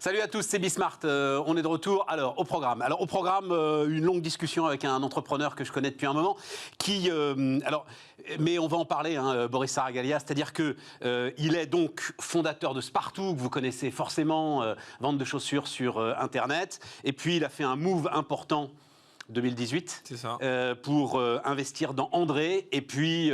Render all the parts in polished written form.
Salut à tous, c'est Bismart. On est de retour. Alors, au programme, une longue discussion avec un entrepreneur que je connais depuis un moment, mais on va en parler, Boris Saragalia. C'est-à-dire que il est donc fondateur de Spartoo, que vous connaissez forcément, vente de chaussures sur Internet. Et puis, il a fait un move important. 2018, c'est ça. Pour investir dans André. Et puis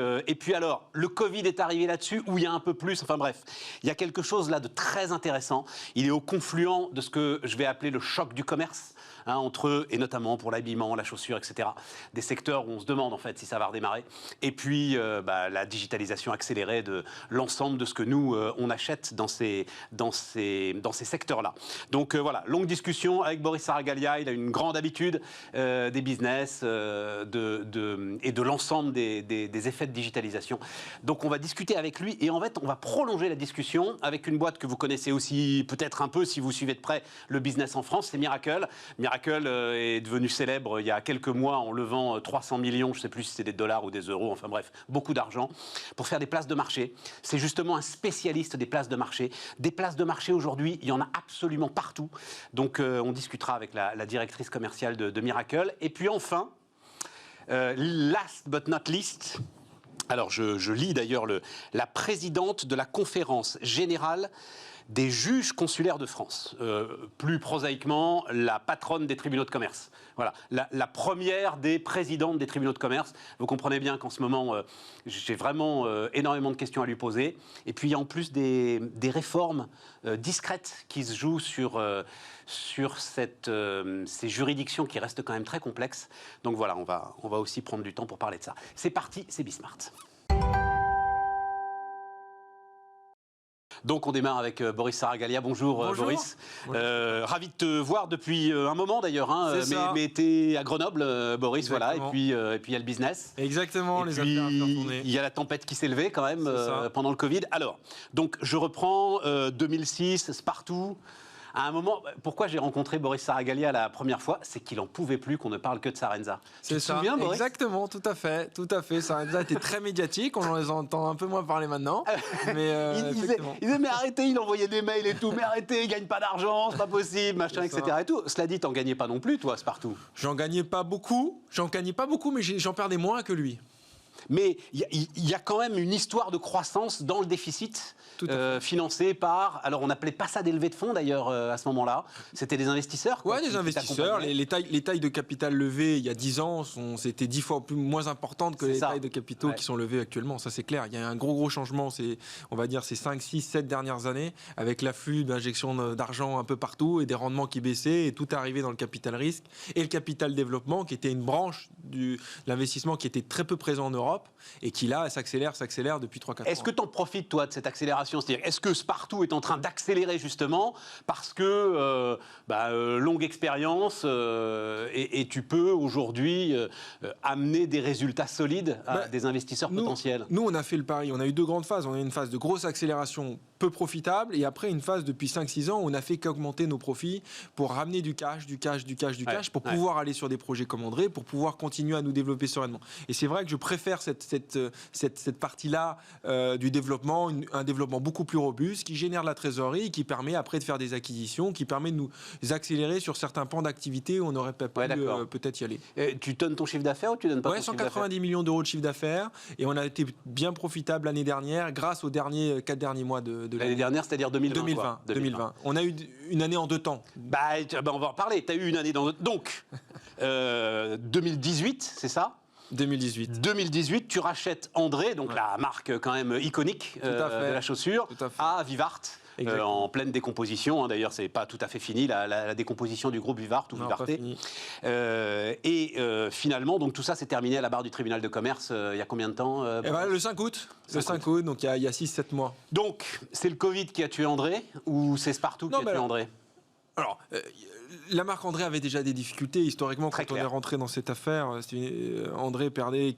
alors, le Covid est arrivé là-dessus, où il y a un peu plus, enfin bref, il y a quelque chose là de très intéressant. Il est au confluent de ce que je vais appeler le choc du commerce, entre eux, et notamment pour l'habillement, la chaussure, etc. Des secteurs où on se demande en fait si ça va redémarrer. Et puis la digitalisation accélérée de l'ensemble de ce que nous, on achète dans ces secteurs-là. Donc voilà, longue discussion avec Boris Saragalia. Il a une grande habitude des business et de l'ensemble des effets de digitalisation. Donc on va discuter avec lui et en fait on va prolonger la discussion avec une boîte que vous connaissez aussi peut-être un peu si vous suivez de près le business en France, c'est Mirakl. Mirakl est devenu célèbre il y a quelques mois en levant 300 millions, je ne sais plus si c'est des dollars ou des euros, enfin bref, beaucoup d'argent pour faire des places de marché. C'est justement un spécialiste des places de marché. Des places de marché aujourd'hui, il y en a absolument partout. Donc on discutera avec la directrice commerciale de Mirakl. Et puis enfin, last but not least, alors je lis d'ailleurs la présidente de la conférence générale des juges consulaires de France, plus prosaïquement, la patronne des tribunaux de commerce. Voilà, la première des présidentes des tribunaux de commerce. Vous comprenez bien qu'en ce moment, j'ai vraiment énormément de questions à lui poser. Et puis, il y a en plus des réformes discrètes qui se jouent sur ces juridictions qui restent quand même très complexes. Donc voilà, on va aussi prendre du temps pour parler de ça. C'est parti, c'est Bismart. Donc on démarre avec Boris Saragalia. Bonjour. Boris. Ravi de te voir depuis un moment d'ailleurs. Mais tu es à Grenoble, Boris. Exactement. Voilà. Et puis il y a le business. Exactement, les affaires à faire tourner. Il y a la tempête qui s'est levée quand même pendant le Covid. Alors, donc je reprends 2006, Spartoo. À un moment, pourquoi j'ai rencontré Boris Saragalia la première fois, c'est qu'il n'en pouvait plus qu'on ne parle que de Sarenza. C'est ça, souviens, Boris ? Exactement, tout à fait. Sarenza était très médiatique, on les entend un peu moins parler maintenant. Mais il disait, mais arrêtez, il envoyait des mails et tout, mais arrêtez, il ne gagne pas d'argent, c'est pas possible, machin, etc. Et tout. Cela dit, t'en gagnais pas non plus, toi, Spartoo. J'en gagnais pas beaucoup, mais j'en perdais moins que lui. Mais il y a quand même une histoire de croissance dans le déficit financé par... Alors, on n'appelait pas ça des levées de fonds, d'ailleurs, à ce moment-là. C'était des investisseurs. Oui, des investisseurs. Les tailles de capital levées il y a 10 ans, c'était 10 fois moins importantes que les tailles de capitaux qui sont levées actuellement. Ça, c'est clair. Il y a un gros changement, on va dire, ces 5, 6, 7 dernières années, avec l'afflux d'injections d'argent un peu partout et des rendements qui baissaient, et tout est arrivé dans le capital risque. Et le capital développement, qui était une branche de l'investissement qui était très peu présent en Europe, et qui là s'accélère depuis 3-4 ans. Est-ce que tu en profites, toi, de cette accélération ? C'est-à-dire, est-ce que Spartoo est en train d'accélérer justement parce que longue expérience et tu peux aujourd'hui amener des résultats solides à des investisseurs potentiels ? Nous, on a fait le pari. On a eu 2 grandes phases. On a eu une phase de grosse accélération peu profitable, et après une phase depuis 5-6 ans où on a fait qu'augmenter nos profits pour ramener du cash, pour pouvoir aller sur des projets comme André, pour pouvoir continuer à nous développer sereinement. Et c'est vrai que je préfère cette partie-là du développement, un développement beaucoup plus robuste, qui génère de la trésorerie, qui permet après de faire des acquisitions, qui permet de nous accélérer sur certains pans d'activité où on n'aurait pas pu peut-être y aller. Tu donnes ton chiffre d'affaires ou tu donnes pas ton chiffre d'affaires ? 190 millions d'euros de chiffre d'affaires, et on a été bien profitable l'année dernière grâce aux 4 derniers mois de l'année dernière, c'est-à-dire 2020. 2020. On a eu une année en 2 temps. On va en parler. Tu as eu une année dans... Donc, 2018, c'est ça ? 2018, tu rachètes André, donc la marque quand même iconique de la chaussure, à Vivart. En pleine décomposition, d'ailleurs c'est pas tout à fait fini la décomposition du groupe Vivart ou Vivarté. Finalement, donc tout ça s'est terminé à la barre du tribunal de commerce il y a combien de temps le 5 août. Le 5 août, donc il y a 6-7 mois. Donc c'est le Covid qui a tué André ou c'est Spartoo qui a tué André ? Alors, la marque André avait déjà des difficultés. Historiquement, quand on est rentré dans cette affaire, André perdait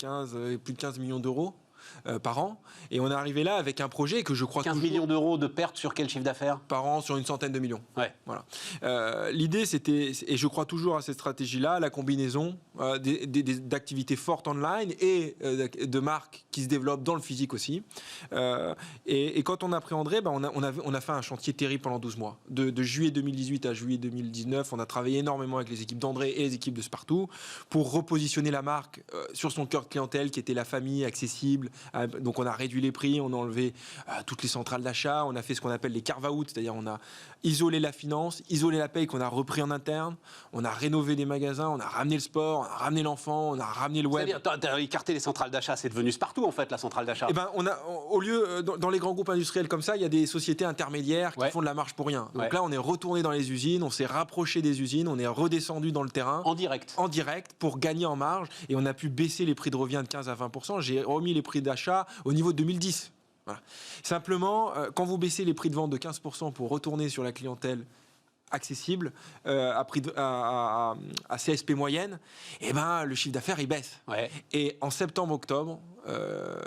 plus de 15 millions d'euros. par an. Et on est arrivé là avec un projet que je crois 15 millions d'euros de pertes sur quel chiffre d'affaires? Par an, sur une centaine de millions. Ouais. Voilà. L'idée, c'était, et je crois toujours à cette stratégie-là, la combinaison d'activités fortes online et de marques qui se développent dans le physique aussi. Et quand on a pris André, on a fait un chantier terrible pendant 12 mois. De juillet 2018 à juillet 2019, on a travaillé énormément avec les équipes d'André et les équipes de Spartoo pour repositionner la marque sur son cœur de clientèle qui était la famille accessible. Donc on a réduit les prix, on a enlevé toutes les centrales d'achat, on a fait ce qu'on appelle les carve-out, c'est-à-dire on a isolé la finance, isolé la paye qu'on a repris en interne, on a rénové des magasins, on a ramené le sport, on a ramené l'enfant, on a ramené le web. C'est-à-dire, tu as écarté les centrales d'achat, c'est devenu Spartoo en fait, la centrale d'achat. Eh ben, au lieu, dans les grands groupes industriels comme ça, il y a des sociétés intermédiaires qui font de la marge pour rien. Donc là, on est retourné dans les usines, on s'est rapproché des usines, on est redescendu dans le terrain. En direct. En direct, pour gagner en marge. Et on a pu baisser les prix de revient de 15 à 20%. J'ai remis les prix d'achat au niveau de 2010. Voilà. Simplement, quand vous baissez les prix de vente de 15% pour retourner sur la clientèle accessible à CSP moyenne, eh ben, le chiffre d'affaires il baisse. Ouais. Et en septembre-octobre,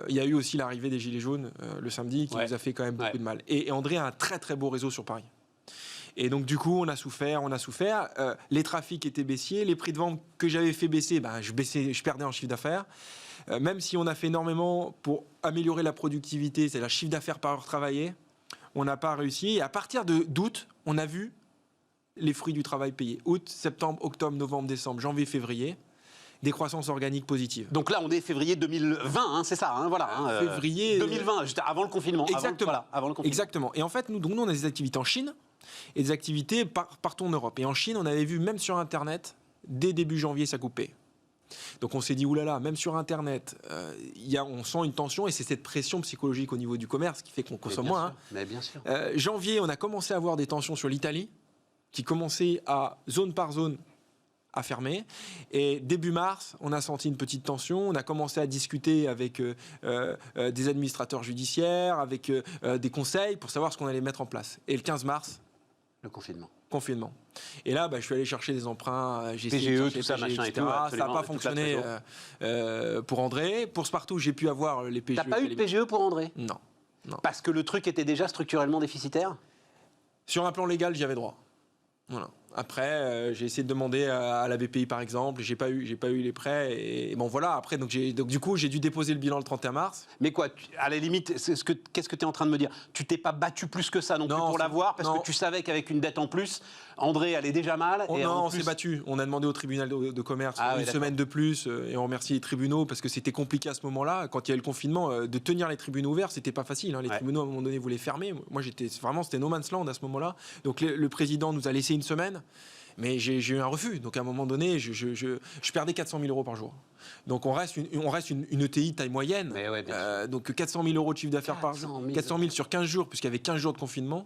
il y a eu aussi l'arrivée des Gilets jaunes le samedi qui nous a fait quand même beaucoup de mal. Et André a un très très beau réseau sur Paris. Et donc du coup, on a souffert. Les trafics étaient baissiers, les prix de vente que j'avais fait baisser, je perdais en chiffre d'affaires. Même si on a fait énormément pour améliorer la productivité, c'est-à-dire le chiffre d'affaires par heure travaillée, on n'a pas réussi. Et à partir d'août, on a vu les fruits du travail payés. Août, septembre, octobre, novembre, décembre, janvier, février, des croissances organiques positives. Donc là, on est février 2020, hein, c'est ça, hein, voilà. Février 2020, juste avant le confinement. Exactement. Avant le confinement. Exactement. Et en fait, nous, on a des activités en Chine et des activités partout en Europe. Et en Chine, on avait vu, même sur Internet, dès début janvier, ça coupait. Donc on s'est dit, oulala, même sur Internet, on sent une tension et c'est cette pression psychologique au niveau du commerce qui fait qu'on consomme moins. Mais bien sûr. Janvier, on a commencé à avoir des tensions sur l'Italie qui commençaient à, zone par zone, à fermer. Et début mars, on a senti une petite tension. On a commencé à discuter avec des administrateurs judiciaires, avec des conseils pour savoir ce qu'on allait mettre en place. Et le 15 mars, le confinement. Et là, je suis allé chercher des emprunts, j'ai essayé PGE, de tout ça, PGE, machin etc. et tout. Ça n'a pas fonctionné pour André. Pour Spartoo, j'ai pu avoir les PGE. T'as pas eu de PGE pour André? Non. Parce que le truc était déjà structurellement déficitaire? Sur un plan légal, j'y avais droit. Voilà. Après, j'ai essayé de demander à la BPI par exemple, j'ai pas eu les prêts et bon voilà. Après, donc du coup, j'ai dû déposer le bilan le 31 mars. Mais quoi, à la limite, qu'est-ce que tu es en train de me dire? Tu t'es pas battu plus que ça non plus pour l'avoir parce que tu savais qu'avec une dette en plus, André allait déjà mal. On s'est battu. On a demandé au tribunal de commerce une semaine de plus et on remercie les tribunaux parce que c'était compliqué à ce moment-là. Quand il y a eu le confinement, de tenir les tribunaux ouverts, c'était pas facile. Hein. Les tribunaux à un moment donné voulaient fermer. Moi, c'était no man's land à ce moment-là. Donc le président nous a laissé une semaine. Mais j'ai eu un refus. Donc à un moment donné, je perdais 400 000 euros par jour. Donc on reste une ETI taille moyenne. Donc 400 000 euros de chiffre d'affaires par jour. 400 000 sur 15 jours, puisqu'il y avait 15 jours de confinement,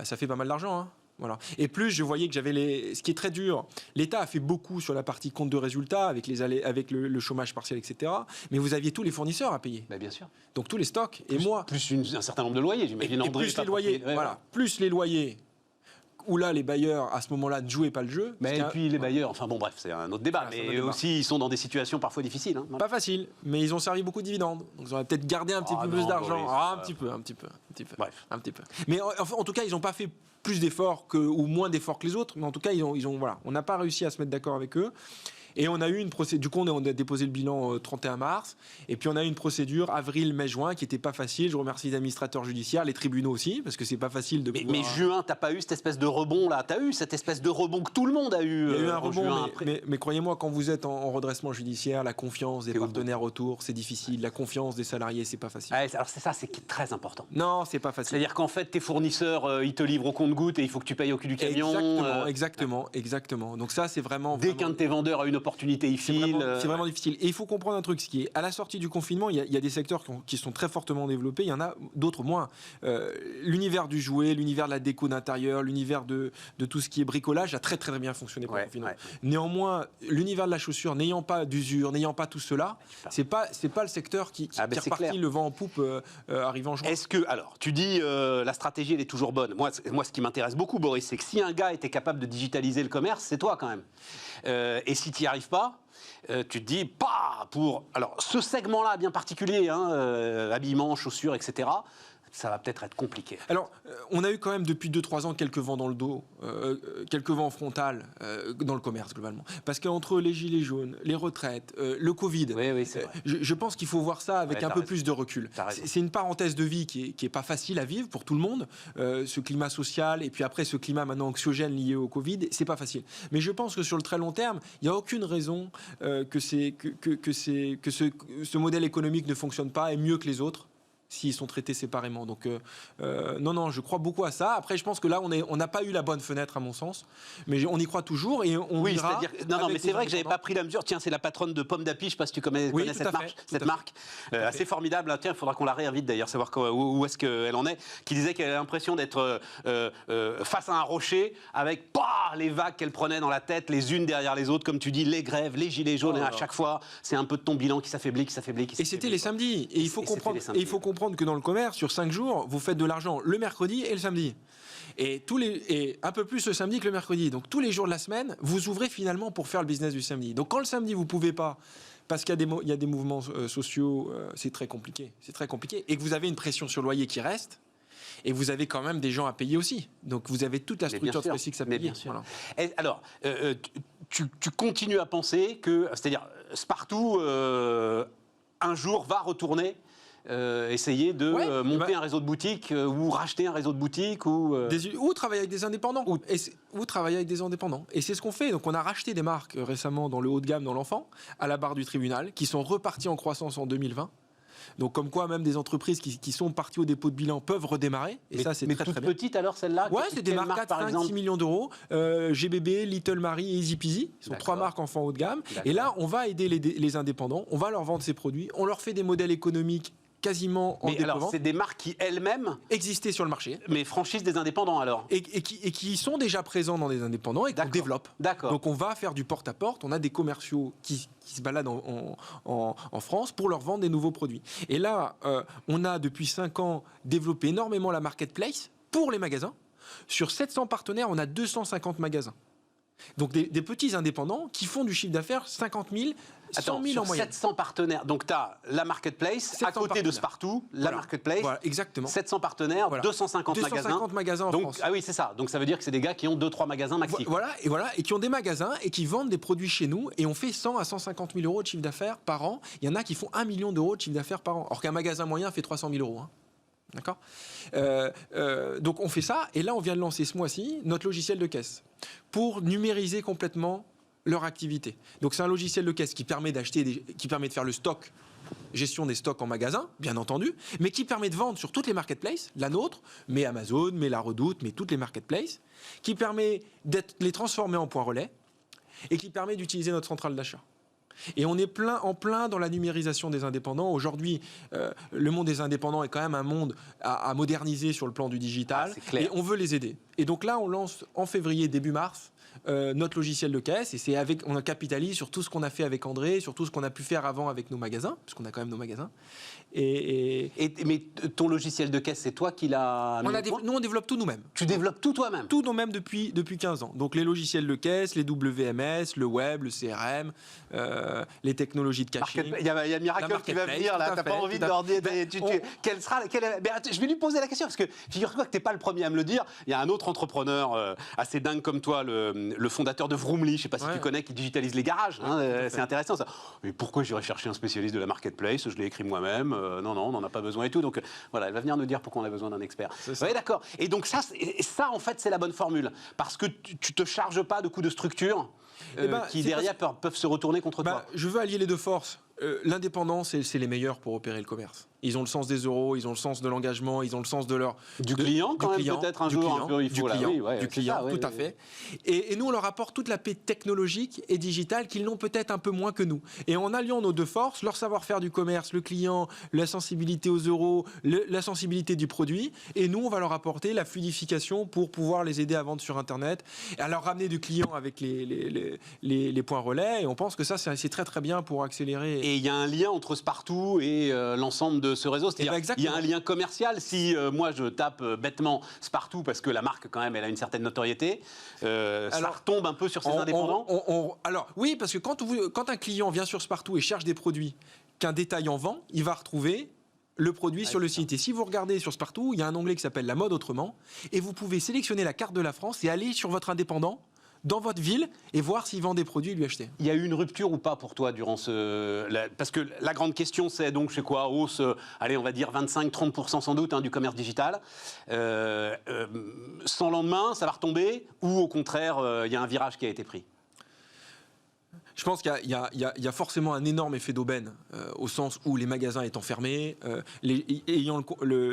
ça fait pas mal d'argent. Hein. Voilà. Et plus je voyais que j'avais ce qui est très dur, l'État a fait beaucoup sur la partie compte de résultats, avec le chômage partiel, etc. Mais vous aviez tous les fournisseurs à payer. Bien sûr. Donc tous les stocks. Plus un certain nombre de loyers, j'imagine. Et plus les loyers. Plus les loyers. Où là, les bailleurs, à ce moment-là, ne jouaient pas le jeu. Et puis les bailleurs, enfin bon, bref, c'est un autre débat. Mais eux aussi, ils sont dans des situations parfois difficiles. Hein. Pas facile, mais ils ont servi beaucoup de dividendes. Donc ils auraient peut-être gardé un petit peu plus d'argent. Un petit peu. Bref. Un petit peu. Mais en tout cas, ils n'ont pas fait plus d'efforts ou moins d'efforts que les autres. Mais en tout cas, voilà. On n'a pas réussi à se mettre d'accord avec eux. Et on a eu une procédure. Du coup, on a déposé le bilan 31 mars. Et puis, on a eu une procédure avril, mai, juin qui n'était pas facile. Je remercie les administrateurs judiciaires, les tribunaux aussi, parce que c'est pas facile de pouvoir... Mais juin, t'as pas eu cette espèce de rebond là? T'as eu cette espèce de rebond que tout le monde a eu? Il y a eu un rebond, mais croyez-moi, quand vous êtes en redressement judiciaire, la confiance des partenaires autour, c'est difficile. La confiance des salariés, c'est pas facile. Alors c'est très important. Non, c'est pas facile. C'est-à-dire qu'en fait, tes fournisseurs, ils te livrent au compte-gouttes et il faut que tu payes au cul du camion. Exactement. Donc ça, c'est vraiment... Dès qu'un de tes vendeurs a une opportunité, il file. C'est vraiment difficile. Et il faut comprendre un truc, ce qui est à la sortie du confinement, il y a des secteurs qui sont très fortement développés, il y en a d'autres moins. L'univers du jouet, l'univers de la déco d'intérieur, l'univers de tout ce qui est bricolage a très très bien fonctionné pour le confinement. Néanmoins, l'univers de la chaussure, n'ayant pas d'usure, n'ayant pas tout cela, c'est pas le secteur qui est reparti le vent en poupe arrivant en juin. Est-ce que, alors, tu dis la stratégie elle est toujours bonne. Moi, ce qui m'intéresse beaucoup, Boris, c'est que si un gars était capable de digitaliser le commerce, c'est toi quand même. Et si tu y arrives pas, tu te dis, pour alors, ce segment-là bien particulier, habillement, chaussures, etc., ça va peut-être être compliqué. Alors, on a eu quand même depuis 2-3 ans quelques vents dans le dos, quelques vents frontales dans le commerce globalement. Parce qu'entre les gilets jaunes, les retraites, le Covid, oui, c'est vrai. Je pense qu'il faut voir ça avec un peu plus de recul. C'est une parenthèse de vie qui est pas facile à vivre pour tout le monde, ce climat social et puis après ce climat maintenant anxiogène lié au Covid, c'est pas facile. Mais je pense que sur le très long terme, il n'y a aucune raison que ce modèle économique ne fonctionne pas et mieux que les autres s'ils sont traités séparément. Donc, non, je crois beaucoup à ça. Après, je pense que là, on n'a pas eu la bonne fenêtre, à mon sens. Mais on y croit toujours et on ira. Non, mais c'est vrai que j'avais pas pris la mesure. Tiens, c'est la patronne de Pomme d'Api, je sais pas si tu connais cette marque. Assez formidable. Tiens, il faudra qu'on la réinvite d'ailleurs, savoir où est-ce qu'elle en est. Qui disait qu'elle a l'impression d'être face à un rocher avec les vagues qu'elle prenait dans la tête, les unes derrière les autres, comme tu dis, les grèves, les gilets jaunes. Et à chaque fois, c'est un peu de ton bilan qui s'affaiblit. Et c'était les samedis. Et il faut comprendre que dans le commerce, sur 5 jours, vous faites de l'argent le mercredi et le samedi. Et un peu plus le samedi que le mercredi. Donc tous les jours de la semaine, vous ouvrez finalement pour faire le business du samedi. Donc quand le samedi, vous ne pouvez pas, parce qu'il y a des mouvements sociaux, c'est très compliqué. C'est très compliqué. Et que vous avez une pression sur le loyer qui reste. Et vous avez quand même des gens à payer aussi. Donc vous avez toute la structure de Frécix à payer. Voilà. Et alors, tu continues à penser que, c'est-à-dire, Spartoo, un jour, va retourner essayer de monter un réseau de boutiques ou racheter un réseau de boutiques ou travailler avec des indépendants ou travailler avec des indépendants. Et c'est ce qu'on fait. Donc on a racheté des marques récemment dans le haut de gamme, dans l'enfant, à la barre du tribunal, qui sont reparties en croissance en 2020. Donc comme quoi même des entreprises qui sont parties au dépôt de bilan peuvent redémarrer. Et ça c'est très très bien. Petite alors celle-là. Ouais, c'est des marques 4, 5, 6 millions d'euros. GBB, Little Marie et Easy Peasy. Ce sont 3 marques enfants haut de gamme. Et là on va aider les indépendants. On va leur vendre ces produits. On leur fait des modèles économiques quasiment en déploiement. Alors, c'est des marques qui elles-mêmes existaient sur le marché. Mais franchissent des indépendants alors. Et qui sont déjà présents dans des indépendants et qu'on développe. D'accord. Donc on va faire du porte-à-porte. On a des commerciaux qui se baladent en France pour leur vendre des nouveaux produits. Et là, on a depuis 5 ans développé énormément la marketplace pour les magasins. Sur 700 partenaires, on a 250 magasins. Donc des petits indépendants qui font du chiffre d'affaires 50 000, 100 000 en moyenne. 700 partenaires, donc tu as la marketplace, à côté de Spartoo, la marketplace, exactement. 700 partenaires, 250 magasins en France. Ah oui, c'est ça. Donc ça veut dire que c'est des gars qui ont 2-3 magasins maxi. Et qui ont des magasins et qui vendent des produits chez nous. Et on fait 100 à 150 000 euros de chiffre d'affaires par an. Il y en a qui font 1 million d'euros de chiffre d'affaires par an. Or qu'un magasin moyen fait 300 000 euros. D'accord. Donc on fait ça. Et là, on vient de lancer ce mois-ci notre logiciel de caisse pour numériser complètement leur activité. Donc c'est un logiciel de caisse qui permet qui permet de faire le stock, gestion des stocks en magasin, bien entendu, mais qui permet de vendre sur toutes les marketplaces, la nôtre, mais Amazon, mais La Redoute, mais toutes les marketplaces, qui permet de les transformer en point relais et qui permet d'utiliser notre centrale d'achat. Et on est en plein dans la numérisation des indépendants. Aujourd'hui, le monde des indépendants est quand même un monde à moderniser sur le plan du digital. Et on veut les aider. Et donc là, on lance en février, début mars, notre logiciel de caisse. Et on capitalise sur tout ce qu'on a fait avec André, sur tout ce qu'on a pu faire avant avec nos magasins, parce qu'on a quand même nos magasins. Mais ton logiciel de caisse, c'est toi qui l'as mis au point ? Nous, on développe tout nous-mêmes. Tu développes tout toi-même ? Tout nous-mêmes depuis 15 ans. Donc les logiciels de caisse, les WMS, le web, le CRM, les technologies de caching. Il y a Miracle qui va venir là. T'as pas envie de leur dire je vais lui poser la question parce que figure-toi que t'es pas le premier à me le dire. Il y a un autre entrepreneur assez dingue comme toi, le fondateur de Vroomly, je sais pas si tu connais, qui digitalise les garages. C'est intéressant ça. Mais pourquoi j'irais chercher un spécialiste de la marketplace ? Je l'ai écrit moi-même. Non, on n'en a pas besoin et tout. Donc voilà, elle va venir nous dire pourquoi on a besoin d'un expert. Oui, d'accord. Et donc ça, en fait, c'est la bonne formule. Parce que tu te charges pas de coûts de structure qui, derrière, peuvent se retourner contre toi. Je veux allier les deux forces. L'indépendance, c'est les meilleurs pour opérer le commerce. Ils ont le sens des euros, ils ont le sens de l'engagement, ils ont le sens de leur... Du client, quand même, peut-être un jour. Du client, tout à fait. Et nous, on leur apporte toute la paix technologique et digitale qu'ils n'ont peut-être un peu moins que nous. Et en alliant nos deux forces, leur savoir-faire du commerce, le client, la sensibilité aux euros, la sensibilité du produit, et nous, on va leur apporter la fluidification pour pouvoir les aider à vendre sur Internet, et à leur ramener du client avec les points relais. Et on pense que ça, c'est très très bien pour accélérer. Et il y a un lien entre Spartoo et l'ensemble ce réseau. C'est-à-dire, il y a un lien commercial. Si moi, je tape bêtement Spartoo, parce que la marque, quand même, elle a une certaine notoriété, ça retombe un peu sur ces indépendants. Alors, oui, parce que quand un client vient sur Spartoo et cherche des produits qu'un détaillant vend, il va retrouver le produit sur le site. Et si vous regardez sur Spartoo, il y a un onglet qui s'appelle La mode autrement, et vous pouvez sélectionner la carte de la France et aller sur votre indépendant dans votre ville et voir s'il vend des produits et lui acheter. Il y a eu une rupture ou pas pour toi durant parce que la grande question, c'est donc, je sais quoi, hausse, allez, on va dire 25-30% sans doute du commerce digital. Sans lendemain, ça va retomber, ou au contraire, il y a un virage qui a été pris? Je pense qu'il y a forcément un énorme effet d'aubaine, au sens où les magasins étant fermés, ayant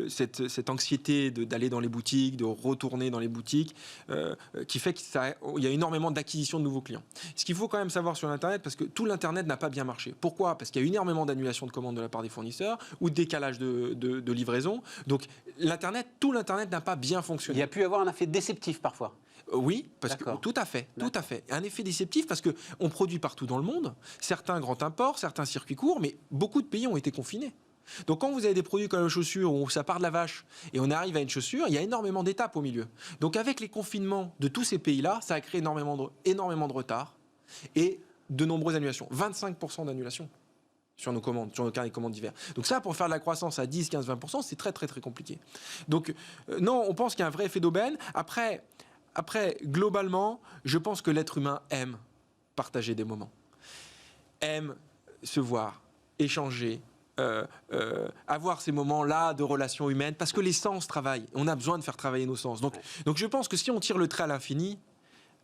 cette anxiété d'aller dans les boutiques, de retourner dans les boutiques, qui fait qu'il y a énormément d'acquisition de nouveaux clients. Ce qu'il faut quand même savoir sur l'Internet, parce que tout l'Internet n'a pas bien marché. Pourquoi? Parce qu'il y a eu énormément d'annulations de commandes de la part des fournisseurs ou de décalage de livraison. Donc tout l'Internet n'a pas bien fonctionné. Il y a pu y avoir un effet déceptif parfois. Oui, parce que tout à fait. Un effet déceptif parce qu'on produit partout dans le monde, certains grands imports, certains circuits courts, mais beaucoup de pays ont été confinés. Donc quand vous avez des produits comme la chaussure où ça part de la vache et on arrive à une chaussure, il y a énormément d'étapes au milieu. Donc avec les confinements de tous ces pays-là, ça a créé énormément de retard et de nombreuses annulations. 25% d'annulations sur nos commandes, sur nos carnets de commandes d'hiver. Donc ça, pour faire de la croissance à 10, 15, 20%, c'est très, très, très compliqué. Donc non, on pense qu'il y a un vrai effet d'aubaine. Après, globalement, je pense que l'être humain aime partager des moments, aime se voir, échanger, avoir ces moments-là de relations humaines, parce que les sens travaillent. On a besoin de faire travailler nos sens. Donc je pense que si on tire le trait à l'infini,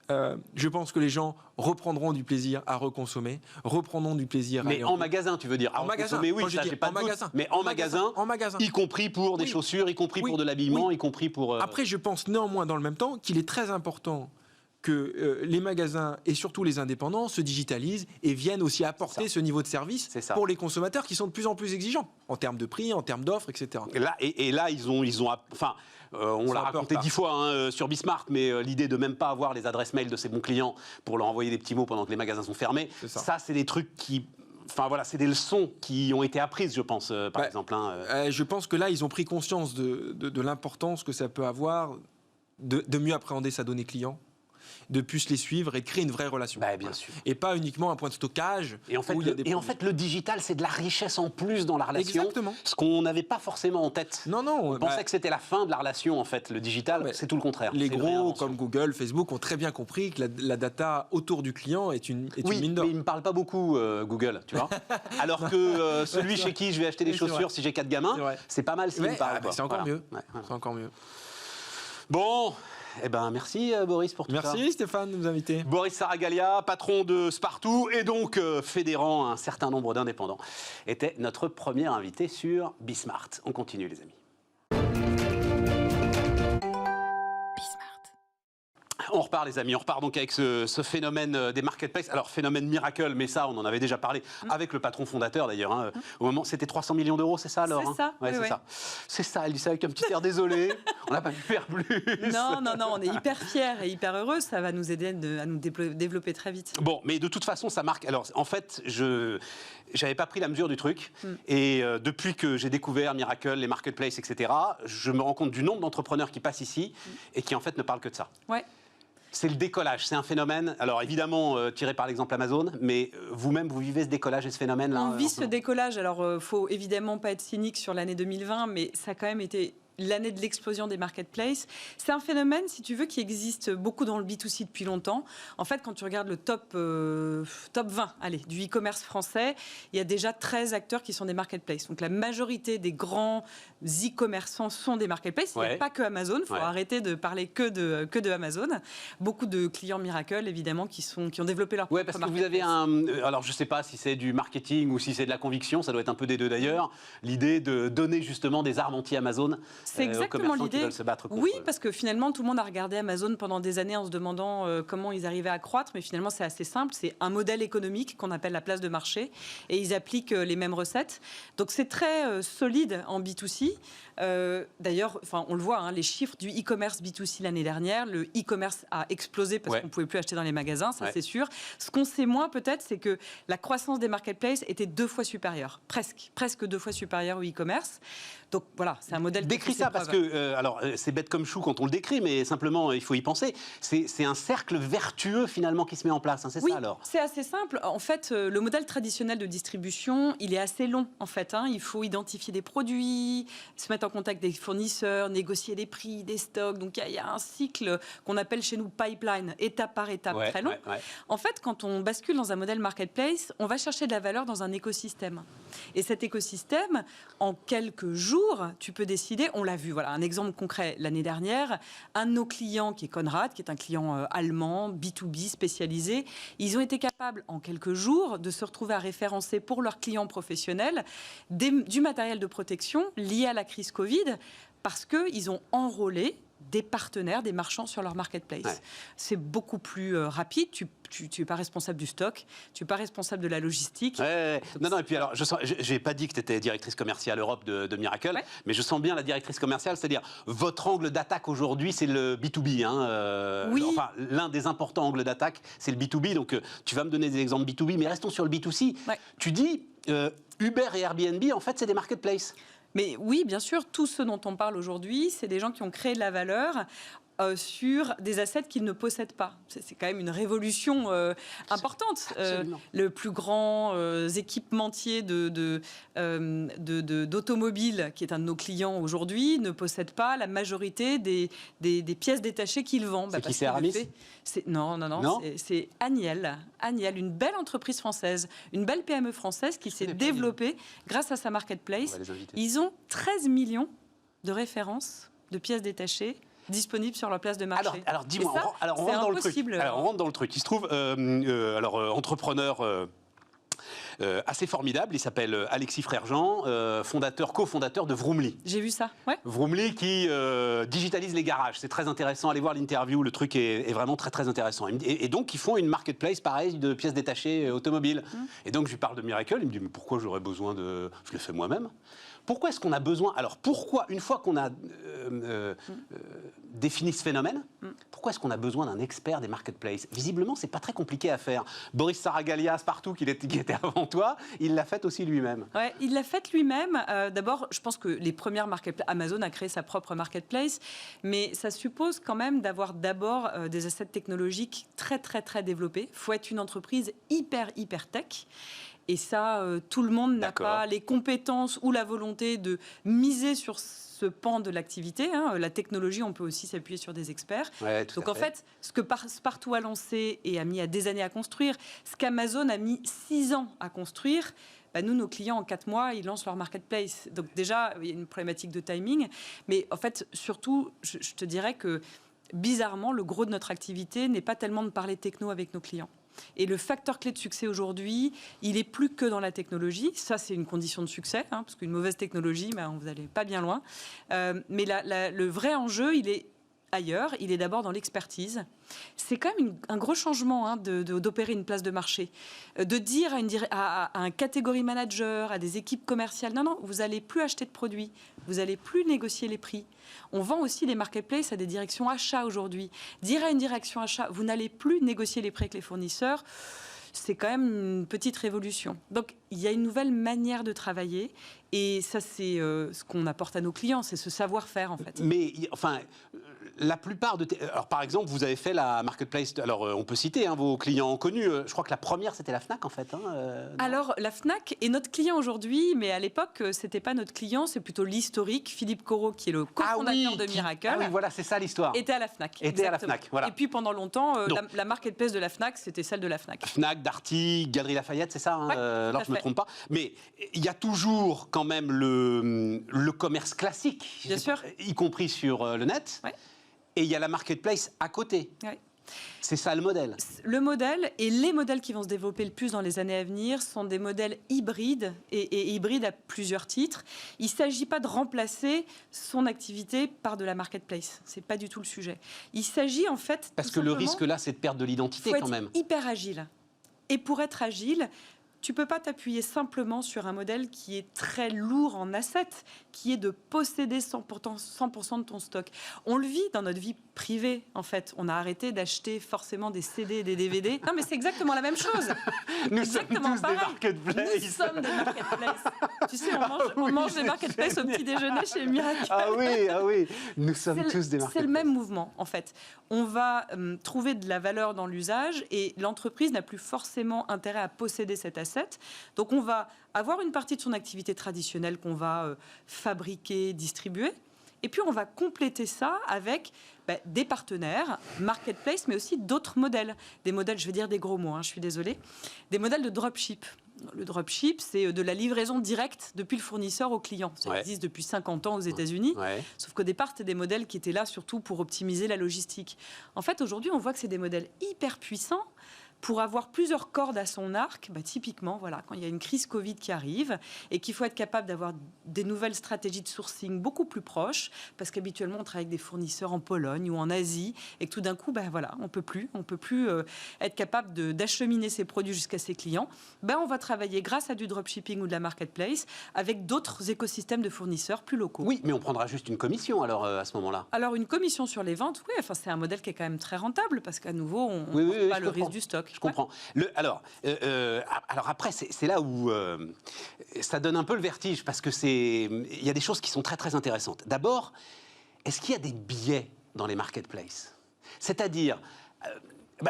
je pense que les gens reprendront du plaisir à reconsommer, reprendront du plaisir à... Mais en magasin, tu veux dire? En magasin. Mais oui, ça, j'ai pas de doute. Mais en magasin, y compris pour des chaussures, y compris pour de l'habillement, y compris pour... Après, je pense néanmoins dans le même temps qu'il est très important que les magasins et surtout les indépendants se digitalisent et viennent aussi apporter ce niveau de service pour les consommateurs qui sont de plus en plus exigeants en termes de prix, en termes d'offres, etc. Et là, ils ont enfin, on l'a raconté 10 fois sur Bismart, mais l'idée de même pas avoir les adresses mail de ses bons clients pour leur envoyer des petits mots pendant que les magasins sont fermés, ça c'est des trucs qui... Enfin voilà, c'est des leçons qui ont été apprises, je pense, par exemple. Je pense que là, ils ont pris conscience de l'importance que ça peut avoir de mieux appréhender sa donnée client, de plus les suivre et de créer une vraie relation. Bien sûr. Et pas uniquement un point de stockage. Et en fait, le digital, c'est de la richesse en plus dans la relation. Exactement. Ce qu'on n'avait pas forcément en tête. Non. On pensait que c'était la fin de la relation, en fait. Le digital, c'est tout le contraire. Les gros, comme Google, Facebook, ont très bien compris que la data autour du client est une mine d'or. Mais ils ne me parlent pas beaucoup, Google, tu vois. Alors que celui chez qui je vais acheter des chaussures, si j'ai 4 gamins, c'est pas mal s'il me parle. C'est encore mieux. C'est encore mieux. Bon... Eh ben, merci Boris pour tout ça. Merci Stéphane de nous inviter. Boris Saragalia, patron de Spartoo et donc fédérant un certain nombre d'indépendants, était notre premier invité sur Bismart. On continue les amis. On repart les amis, on repart donc avec ce phénomène des marketplaces. Alors phénomène miracle, mais ça on en avait déjà parlé avec le patron fondateur d'ailleurs. Au moment, c'était 300 millions d'euros, c'est ça Laure? C'est ça, c'est ça. C'est ça, elle dit ça avec un petit air désolé. On n'a pas pu faire plus. Non, on est hyper fiers et hyper heureux. Ça va nous aider à nous développer très vite. Bon, mais de toute façon ça marque. Alors en fait, j'avais pas pris la mesure du truc et depuis que j'ai découvert Miracle, les marketplaces, etc., je me rends compte du nombre d'entrepreneurs qui passent ici et qui en fait ne parlent que de ça. Ouais. C'est le décollage, c'est un phénomène, alors évidemment tiré par l'exemple Amazon, mais vous-même, vous vivez ce décollage et ce phénomène-là? On vit ce décollage, alors faut évidemment pas être cynique sur l'année 2020, mais ça a quand même été l'année de l'explosion des marketplaces. C'est un phénomène, si tu veux, qui existe beaucoup dans le B2C depuis longtemps. En fait, quand tu regardes le top 20 du e-commerce français, il y a déjà 13 acteurs qui sont des marketplaces. Donc la majorité des grands e-commerçants sont des marketplaces. Il n'y a pas que Amazon, il faut arrêter de parler que de Amazon. Beaucoup de clients Miracle, évidemment, qui ont développé leur propre parce que vous avez alors je ne sais pas si c'est du marketing ou si c'est de la conviction, ça doit être un peu des deux d'ailleurs, l'idée de donner justement des armes anti-Amazon C'est exactement qui l'idée. veulent se battre contre Oui, eux. parce que finalement, tout le monde a regardé Amazon pendant des années en se demandant comment ils arrivaient à croître, mais finalement, c'est assez simple. C'est un modèle économique qu'on appelle la place de marché, et ils appliquent les mêmes recettes. Donc, c'est très solide en B2C. D'ailleurs, on le voit, les chiffres du e-commerce B2C l'année dernière, le e-commerce a explosé parce qu'on ne pouvait plus acheter dans les magasins, ça c'est sûr. Ce qu'on sait moins peut-être, c'est que la croissance des marketplaces était 2 fois supérieure, presque 2 fois supérieure au e-commerce. Donc voilà, c'est un modèle. Décris ça parce que, alors c'est bête comme chou quand on le décrit, mais simplement il faut y penser. C'est un cercle vertueux finalement qui se met en place, hein, c'est ça alors? C'est assez simple. En fait, le modèle traditionnel de distribution, il est assez long en fait. Il faut identifier des produits, se mettre en contact des fournisseurs, négocier des prix, des stocks. Donc il y a un cycle qu'on appelle chez nous pipeline, étape par étape, très long. En fait, quand on bascule dans un modèle marketplace, on va chercher de la valeur dans un écosystème. Et cet écosystème, en quelques jours, tu peux décider, on l'a vu, voilà, un exemple concret, l'année dernière, un de nos clients qui est Conrad, qui est un client allemand, B2B spécialisé, ils ont été capables en quelques jours de se retrouver à référencer pour leurs clients professionnels du matériel de protection lié à la crise Covid parce qu'ils ont enrôlé des partenaires, des marchands sur leur marketplace. C'est beaucoup plus rapide. Tu n'es pas responsable du stock, tu n'es pas responsable de la logistique. Non, et puis alors, je n'ai pas dit que tu étais directrice commerciale Europe de Miracle, mais je sens bien la directrice commerciale, c'est-à-dire votre angle d'attaque aujourd'hui, c'est le B2B. Enfin, l'un des importants angles d'attaque, c'est le B2B. Donc, tu vas me donner des exemples B2B, mais restons sur le B2C. Tu dis, Uber et Airbnb, en fait, c'est des marketplaces. Mais oui, bien sûr, tous ceux dont on parle aujourd'hui, c'est des gens qui ont créé de la valeur sur des assets qu'ils ne possèdent pas. C'est quand même une révolution importante. Le plus grand équipementier d'automobile, qui est un de nos clients aujourd'hui, ne possède pas la majorité des pièces détachées qu'il vend. C'est qui, c'est Aramis ? Non, c'est Agnel. Agnel, une belle entreprise française, une belle PME française qui s'est développée grâce à sa marketplace. Ils ont 13 millions de références de pièces détachées disponibles sur leur place de marché. Alors dis-moi, on rentre dans le truc. Alors on rentre dans le truc. Il se trouve, entrepreneur assez formidable, il s'appelle Alexis Frère-Jean, cofondateur de Vroomly. J'ai vu ça, Vroomly qui digitalise les garages. C'est très intéressant, allez voir l'interview, le truc est vraiment très très intéressant. Et donc ils font une marketplace pareil de pièces détachées automobiles. Et donc je lui parle de Miracle, il me dit mais pourquoi j'aurais besoin de... Je le fais moi-même. Pourquoi est-ce qu'on a besoin... Alors pourquoi, une fois qu'on a défini ce phénomène, pourquoi est-ce qu'on a besoin d'un expert des marketplaces? Visiblement, c'est pas très compliqué à faire. Boris Saragalias, partout, qui était avant toi, il l'a fait aussi lui-même. Ouais, il l'a fait lui-même. D'abord, je pense que les premières marketplaces... Amazon a créé sa propre marketplace, mais ça suppose quand même d'avoir d'abord des assets technologiques très, très, très développés. Il faut être une entreprise hyper tech. Et ça, tout le monde n'a pas les compétences ou la volonté de miser sur ce pan de l'activité. La technologie, on peut aussi s'appuyer sur des experts. Donc en fait, ce que Spartoo a lancé et a mis à des années à construire, ce qu'Amazon a mis 6 ans à construire, nous, nos clients, en 4 mois, ils lancent leur marketplace. Donc déjà, il y a une problématique de timing. Mais en fait, surtout, je te dirais que bizarrement, le gros de notre activité n'est pas tellement de parler techno avec nos clients. Et le facteur clé de succès aujourd'hui, il n'est plus que dans la technologie. Ça, c'est une condition de succès, parce qu'une mauvaise technologie, vous n'allez pas bien loin. Mais le vrai enjeu, il est ailleurs. Il est d'abord dans l'expertise. C'est quand même un gros changement d'opérer une place de marché. De dire à un catégorie manager, à des équipes commerciales, non, vous n'allez plus acheter de produits, vous n'allez plus négocier les prix. On vend aussi des marketplaces à des directions achats aujourd'hui. Dire à une direction achat, vous n'allez plus négocier les prix avec les fournisseurs, c'est quand même une petite révolution. Donc, il y a une nouvelle manière de travailler. Et ça, c'est ce qu'on apporte à nos clients, c'est ce savoir-faire, en fait. Mais, enfin, la plupart de... Alors, par exemple, vous avez fait la marketplace... Alors, on peut citer vos clients connus. Je crois que la première, c'était la Fnac, en fait. Alors, la Fnac est notre client aujourd'hui, mais à l'époque, c'était pas notre client, c'est plutôt l'historique. Philippe Corot, qui est le cofondateur de Miracle. Ah oui, voilà, c'est ça l'histoire. Était à la Fnac. Était à la Fnac, voilà. Et puis, pendant longtemps, la marketplace de la Fnac, c'était celle de la Fnac. Fnac, Darty, Galeries Lafayette, c'est ça, alors je ne me trompe pas. Mais il y a toujours quand même le commerce classique, bien sûr, y compris sur le net, et il y a la marketplace à côté. C'est ça le modèle. Le modèle et les modèles qui vont se développer le plus dans les années à venir sont des modèles hybrides et hybrides à plusieurs titres. Il ne s'agit pas de remplacer son activité par de la marketplace. Ce n'est pas du tout le sujet. Il s'agit en fait... Parce que le risque là, c'est de perdre de l'identité quand même. Il faut être hyper agile. Et pour être agile, tu ne peux pas t'appuyer simplement sur un modèle qui est très lourd en assets, qui est de posséder 100% de ton stock. On le vit dans notre vie privée, en fait. On a arrêté d'acheter forcément des CD et des DVD. Non, mais c'est exactement la même chose. Nous sommes tous des marketplaces. Nous sommes des marketplaces. Tu sais, on mange des marketplaces au petit déjeuner chez Miracle. Ah oui. Nous sommes tous des marketplaces. C'est le même mouvement, en fait. On va trouver de la valeur dans l'usage et l'entreprise n'a plus forcément intérêt à posséder cet asset. Donc, on va avoir une partie de son activité traditionnelle qu'on va fabriquer, distribuer. Et puis, on va compléter ça avec des partenaires, marketplace, mais aussi d'autres modèles. Des modèles, je vais dire des gros mots, je suis désolée. Des modèles de dropship. Le dropship, c'est de la livraison directe depuis le fournisseur au client. Ça existe depuis 50 ans aux États-Unis. Sauf qu'au départ, c'était des modèles qui étaient là surtout pour optimiser la logistique. En fait, aujourd'hui, on voit que c'est des modèles hyper puissants. Pour avoir plusieurs cordes à son arc, typiquement, voilà, quand il y a une crise Covid qui arrive et qu'il faut être capable d'avoir des nouvelles stratégies de sourcing beaucoup plus proches, parce qu'habituellement, on travaille avec des fournisseurs en Pologne ou en Asie, et que tout d'un coup, on peut plus être capable d'acheminer ses produits jusqu'à ses clients. On va travailler grâce à du dropshipping ou de la marketplace avec d'autres écosystèmes de fournisseurs plus locaux. Oui, mais on prendra juste une commission alors à ce moment-là. Alors, une commission sur les ventes, oui, c'est un modèle qui est quand même très rentable, parce qu'à nouveau, on ne prend pas le risque du stock. Je comprends. Alors après, c'est là où ça donne un peu le vertige, parce que il y a des choses qui sont très très intéressantes. D'abord, est-ce qu'il y a des biais dans les marketplaces ? C'est-à-dire,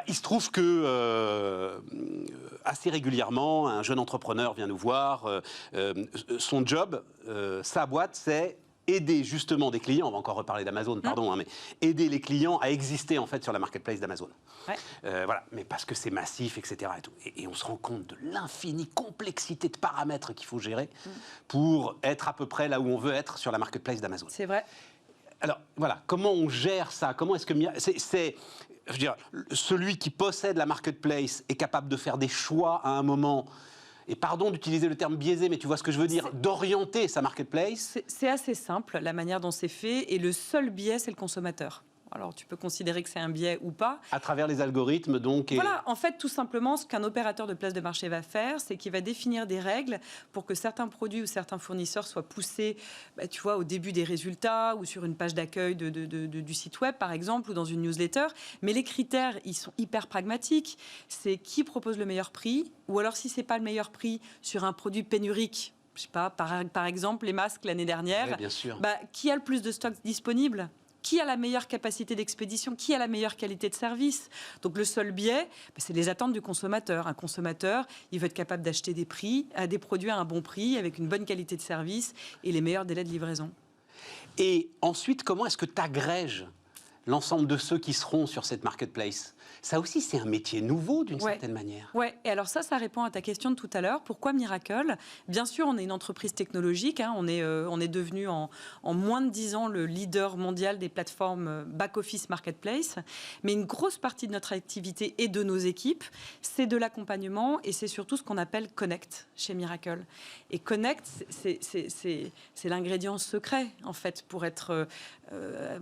il se trouve que assez régulièrement, un jeune entrepreneur vient nous voir. Son job, sa boîte, c'est aider justement des clients, on va encore reparler d'Amazon, pardon, mais aider les clients à exister en fait sur la marketplace d'Amazon. Voilà, mais parce que c'est massif, etc. Et on se rend compte de l'infinie complexité de paramètres qu'il faut gérer pour être à peu près là où on veut être sur la marketplace d'Amazon. C'est vrai. Alors voilà, comment on gère ça ? Comment est-ce que je veux dire, celui qui possède la marketplace est capable de faire des choix à un moment? Et pardon d'utiliser le terme biaisé, mais tu vois ce que je veux dire, d'orienter sa marketplace. C'est assez simple, la manière dont c'est fait, et le seul biais, c'est le consommateur. Alors, tu peux considérer que c'est un biais ou pas. À travers les algorithmes, donc. Voilà, en fait, tout simplement, ce qu'un opérateur de place de marché va faire, c'est qu'il va définir des règles pour que certains produits ou certains fournisseurs soient poussés, tu vois, au début des résultats ou sur une page d'accueil du site web, par exemple, ou dans une newsletter. Mais les critères, ils sont hyper pragmatiques. C'est qui propose le meilleur prix, ou alors, si c'est pas le meilleur prix sur un produit pénurique, je sais pas, par exemple, les masques l'année dernière, bien sûr. Qui a le plus de stocks disponibles ? Qui a la meilleure capacité d'expédition? Qui a la meilleure qualité de service? Donc le seul biais, c'est les attentes du consommateur. Un consommateur, il veut être capable d'acheter des produits à un bon prix, avec une bonne qualité de service et les meilleurs délais de livraison. Et ensuite, comment est-ce que tu agrèges l'ensemble de ceux qui seront sur cette marketplace? Ça aussi, c'est un métier nouveau d'une certaine manière. Oui, et alors ça répond à ta question de tout à l'heure. Pourquoi Miracle? Bien sûr, on est une entreprise technologique. On est devenu en moins de 10 ans le leader mondial des plateformes back-office marketplace. Mais une grosse partie de notre activité et de nos équipes, c'est de l'accompagnement et c'est surtout ce qu'on appelle Connect chez Miracle. Et Connect, c'est l'ingrédient secret, en fait,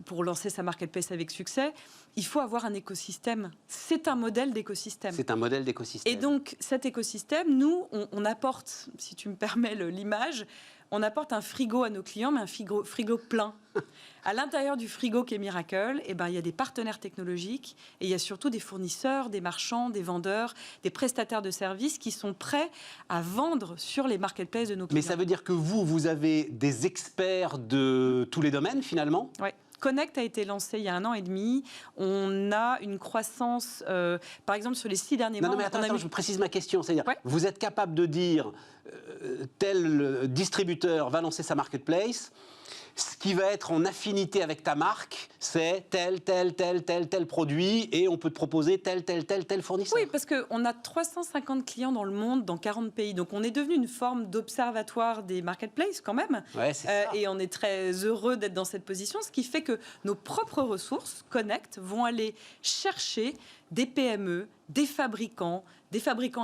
pour lancer sa marketplace avec succès. Il faut avoir un écosystème. C'est un modèle d'écosystème. C'est un modèle d'écosystème. Et donc, cet écosystème, nous, on apporte, si tu me permets l'image, on apporte un frigo à nos clients, mais un frigo plein. À l'intérieur du frigo qui est Miracle, il y a des partenaires technologiques et il y a surtout des fournisseurs, des marchands, des vendeurs, des prestataires de services qui sont prêts à vendre sur les marketplaces de nos clients. Mais ça veut dire que vous avez des experts de tous les domaines, finalement ? Oui. Connect a été lancé il y a 1 an et demi. On a une croissance, par exemple, sur les 6 derniers mois. Non, mais attends, je précise ma question. C'est-à-dire, vous êtes capable de dire, tel distributeur va lancer sa marketplace. Ce qui va être en affinité avec ta marque, c'est tel produit et on peut te proposer tel fournisseur. Oui, parce qu'on a 350 clients dans le monde, dans 40 pays. Donc on est devenu une forme d'observatoire des marketplaces quand même. Ouais, c'est ça. Et on est très heureux d'être dans cette position, ce qui fait que nos propres ressources, Connect, vont aller chercher des PME, des fabricants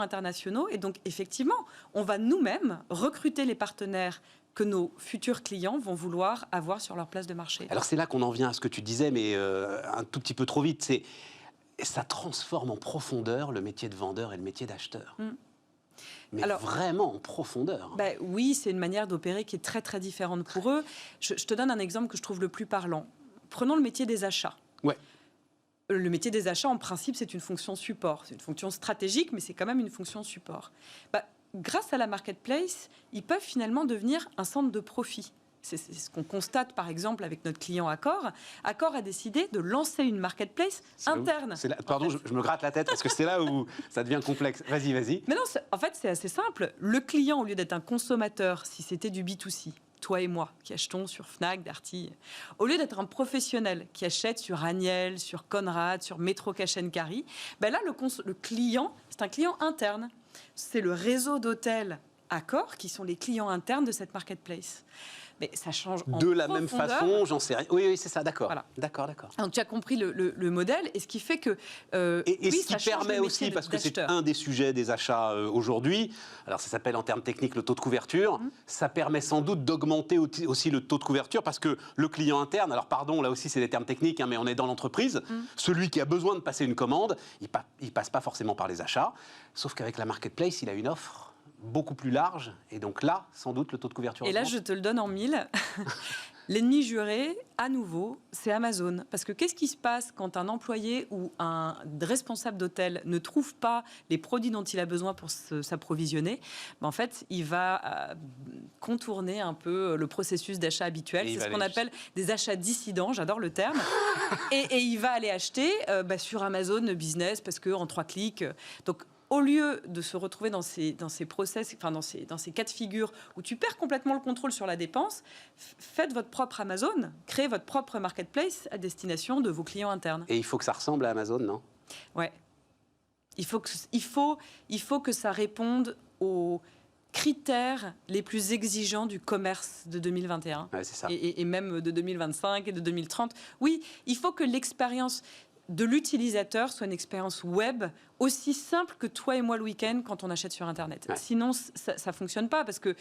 internationaux. Et donc effectivement, on va nous-mêmes recruter les partenaires que nos futurs clients vont vouloir avoir sur leur place de marché. Alors c'est là qu'on en vient à ce que tu disais, mais un tout petit peu trop vite. Ça transforme en profondeur le métier de vendeur et le métier d'acheteur. Mais alors, vraiment en profondeur. Oui, c'est une manière d'opérer qui est très très différente pour eux. Je te donne un exemple que je trouve le plus parlant. Prenons le métier des achats. Ouais. Le métier des achats, en principe, c'est une fonction support. C'est une fonction stratégique, mais c'est quand même une fonction support. Grâce à la marketplace, ils peuvent finalement devenir un centre de profit. C'est ce qu'on constate, par exemple, avec notre client Accor. Accor a décidé de lancer une marketplace interne. Pardon, je me gratte la tête parce que c'est là où ça devient complexe. Vas-y. Mais non, en fait, c'est assez simple. Le client, au lieu d'être un consommateur, si c'était du B2C, toi et moi, qui achetons sur Fnac, Darty, au lieu d'être un professionnel qui achète sur Agnel, sur Conrad, sur Metro Cash & Carry, là, le client, c'est un client interne. C'est le réseau d'hôtels Accor qui sont les clients internes de cette marketplace. Mais ça change en de la profondeur. Même façon, j'en sais rien. Oui, c'est ça, d'accord. Voilà. D'accord. Donc tu as compris le modèle, et ce qui fait que et ce qui permet aussi, parce que c'est un des sujets des achats aujourd'hui, alors ça s'appelle en termes techniques le taux de couverture, ça permet sans doute d'augmenter aussi le taux de couverture, parce que le client interne, alors pardon, là aussi c'est des termes techniques, mais on est dans l'entreprise, celui qui a besoin de passer une commande, il passe pas forcément par les achats, sauf qu'avec la marketplace, il a une offre beaucoup plus large, et donc là, sans doute, le taux de couverture augmente. Et là, augmente. je te le donne en mille. L'ennemi juré, à nouveau, c'est Amazon. Parce que qu'est-ce qui se passe quand un employé ou un responsable d'hôtel ne trouve pas les produits dont il a besoin pour s'approvisionner ? En fait, il va contourner un peu le processus d'achat habituel. C'est ce qu'on appelle des achats dissidents, j'adore le terme. et il va aller acheter sur Amazon Business, parce qu'en 3 clics... Donc, au lieu de se retrouver dans ces process, enfin dans ces cas de figure où tu perds complètement le contrôle sur la dépense, faites votre propre Amazon, créez votre propre marketplace à destination de vos clients internes. Et il faut que ça ressemble à Amazon, non ? Ouais. Il faut que ça réponde aux critères les plus exigeants du commerce de 2021. Ouais, c'est ça. Et même de 2025 et de 2030. Oui, il faut que l'expérience de l'utilisateur soit une expérience web aussi simple que toi et moi le week-end quand on achète sur Internet. Ouais. Sinon, ça ne fonctionne pas, parce que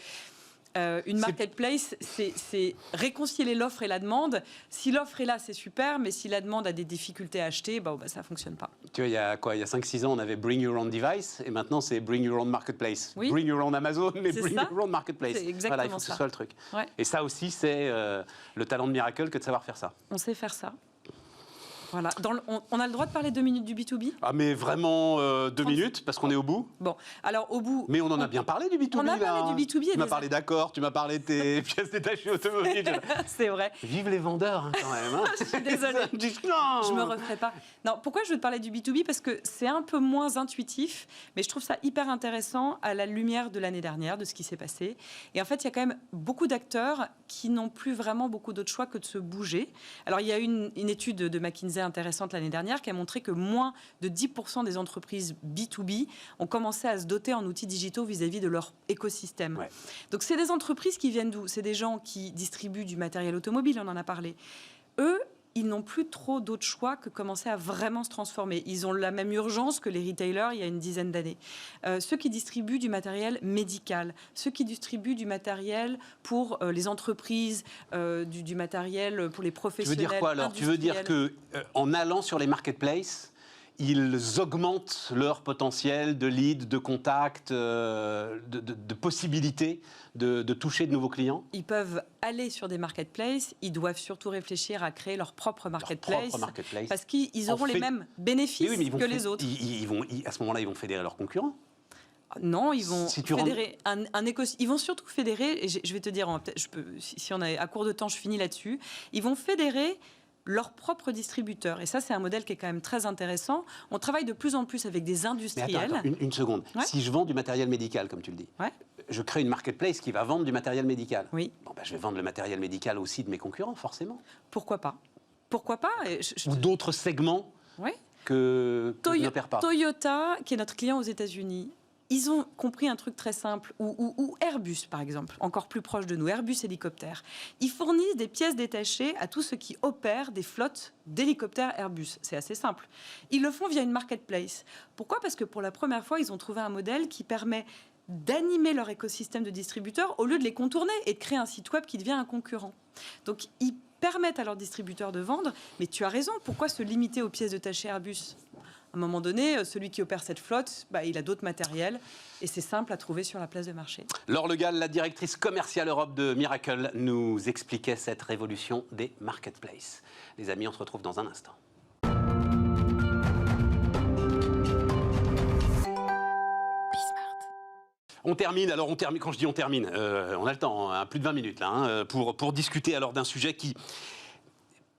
une marketplace, c'est réconcilier l'offre et la demande. Si l'offre est là, c'est super, mais si la demande a des difficultés à acheter, ça ne fonctionne pas. Tu vois, il y a 5-6 ans, on avait Bring Your Own Device, et maintenant, c'est Bring Your Own Marketplace. Oui. Bring Your Own Amazon, mais Bring Your Own Marketplace. C'est exactement voilà, il faut que ce soit le truc. Ouais. Et ça aussi, c'est le talent de Miracle que de savoir faire ça. On sait faire ça. Voilà. On a le droit de parler 2 minutes du B2B ? Ah, mais vraiment 2 minutes, parce qu'on est au bout. Bon, alors au bout... Mais on en a bien parlé du B2B, on a parlé du B2B. Tu m'as parlé d'Accor, tu m'as parlé de tes pièces détachées automobiles. C'est vrai. Vive les vendeurs, quand même. Hein. Je suis désolée. Non. Je me referai pas. Non, pourquoi je veux te parler du B2B ? Parce que c'est un peu moins intuitif, mais je trouve ça hyper intéressant à la lumière de l'année dernière, de ce qui s'est passé. Et en fait, il y a quand même beaucoup d'acteurs qui n'ont plus vraiment beaucoup d'autres choix que de se bouger. Alors, il y a une étude de McKinsey intéressante l'année dernière qui a montré que moins de 10% des entreprises B2B ont commencé à se doter en outils digitaux vis-à-vis de leur écosystème. Ouais. Donc, c'est des entreprises qui viennent d'où ? C'est des gens qui distribuent du matériel automobile, on en a parlé. Eux, ils n'ont plus trop d'autres choix que commencer à vraiment se transformer. Ils ont la même urgence que les retailers il y a une dizaine d'années. Ceux qui distribuent du matériel médical, ceux qui distribuent du matériel pour les entreprises, du matériel pour les professionnels. Tu veux dire quoi alors ? Tu veux dire qu'en allant sur les marketplaces, ils augmentent leur potentiel de lead, de contact, de possibilités de toucher de nouveaux clients ? Ils peuvent aller sur des marketplaces, ils doivent surtout réfléchir à créer leur propre marketplace, parce qu'ils auront les mêmes bénéfices que les autres. À ce moment-là, ils vont fédérer leurs concurrents ? Non, ils vont fédérer un écosystème. Ils vont surtout fédérer, et je vais te dire, si on est à court de temps, je finis là-dessus, ils vont fédérer leurs propres distributeurs. Et ça, c'est un modèle qui est quand même très intéressant. On travaille de plus en plus avec des industriels. Mais attends, une seconde. Ouais. Si je vends du matériel médical, comme tu le dis, Ouais. je crée une marketplace qui va vendre du matériel médical. Oui. Bon, je vais vendre le matériel médical aussi de mes concurrents, forcément. Pourquoi pas? Pourquoi pas? Ou d'autres segments Ouais. que je n'opère pas. Toyota, qui est notre client aux États-Unis, ils ont compris un truc très simple, ou Airbus, par exemple, encore plus proche de nous, Airbus Hélicoptère. Ils fournissent des pièces détachées à tous ceux qui opèrent des flottes d'hélicoptères Airbus. C'est assez simple. Ils le font via une marketplace. Pourquoi? Parce que pour la première fois, ils ont trouvé un modèle qui permet d'animer leur écosystème de distributeurs au lieu de les contourner et de créer un site web qui devient un concurrent. Donc, ils permettent à leurs distributeurs de vendre, mais tu as raison, pourquoi se limiter aux pièces détachées Airbus? À un moment donné, celui qui opère cette flotte, il a d'autres matériels et c'est simple à trouver sur la place de marché. Laure Le Gall, la directrice commerciale Europe de Miracle, nous expliquait cette révolution des marketplaces. Les amis, on se retrouve dans un instant. On termine, quand je dis on termine, on a le temps, hein, plus de 20 minutes là, pour discuter alors d'un sujet qui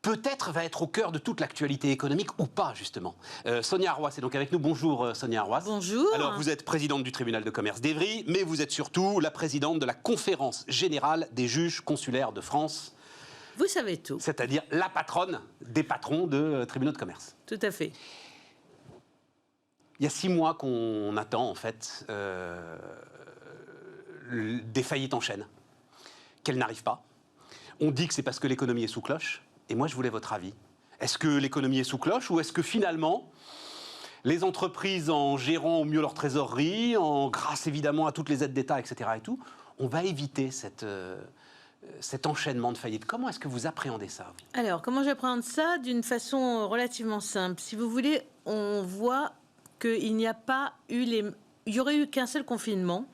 peut-être va être au cœur de toute l'actualité économique ou pas, justement. Sonia Arroas est donc avec nous. Bonjour Sonia Arroas. Bonjour. Alors vous êtes présidente du tribunal de commerce d'Évry, mais vous êtes surtout la présidente de la conférence générale des juges consulaires de France. Vous savez tout. C'est-à-dire la patronne des patrons de tribunaux de commerce. Tout à fait. Il y a 6 mois qu'on attend, en fait, des faillites en chaîne, qu'elles n'arrivent pas. On dit que c'est parce que l'économie est sous cloche. Et moi, je voulais votre avis. Est-ce que l'économie est sous cloche ou est-ce que finalement, les entreprises, en gérant au mieux leur trésorerie, grâce évidemment à toutes les aides d'État, etc., et tout, on va éviter cet enchaînement de faillites? Comment est-ce que vous appréhendez ça? Alors, comment j'appréhende ça? D'une façon relativement simple. Si vous voulez, on voit qu'il n'y a pas eu il y aurait eu qu'un seul confinement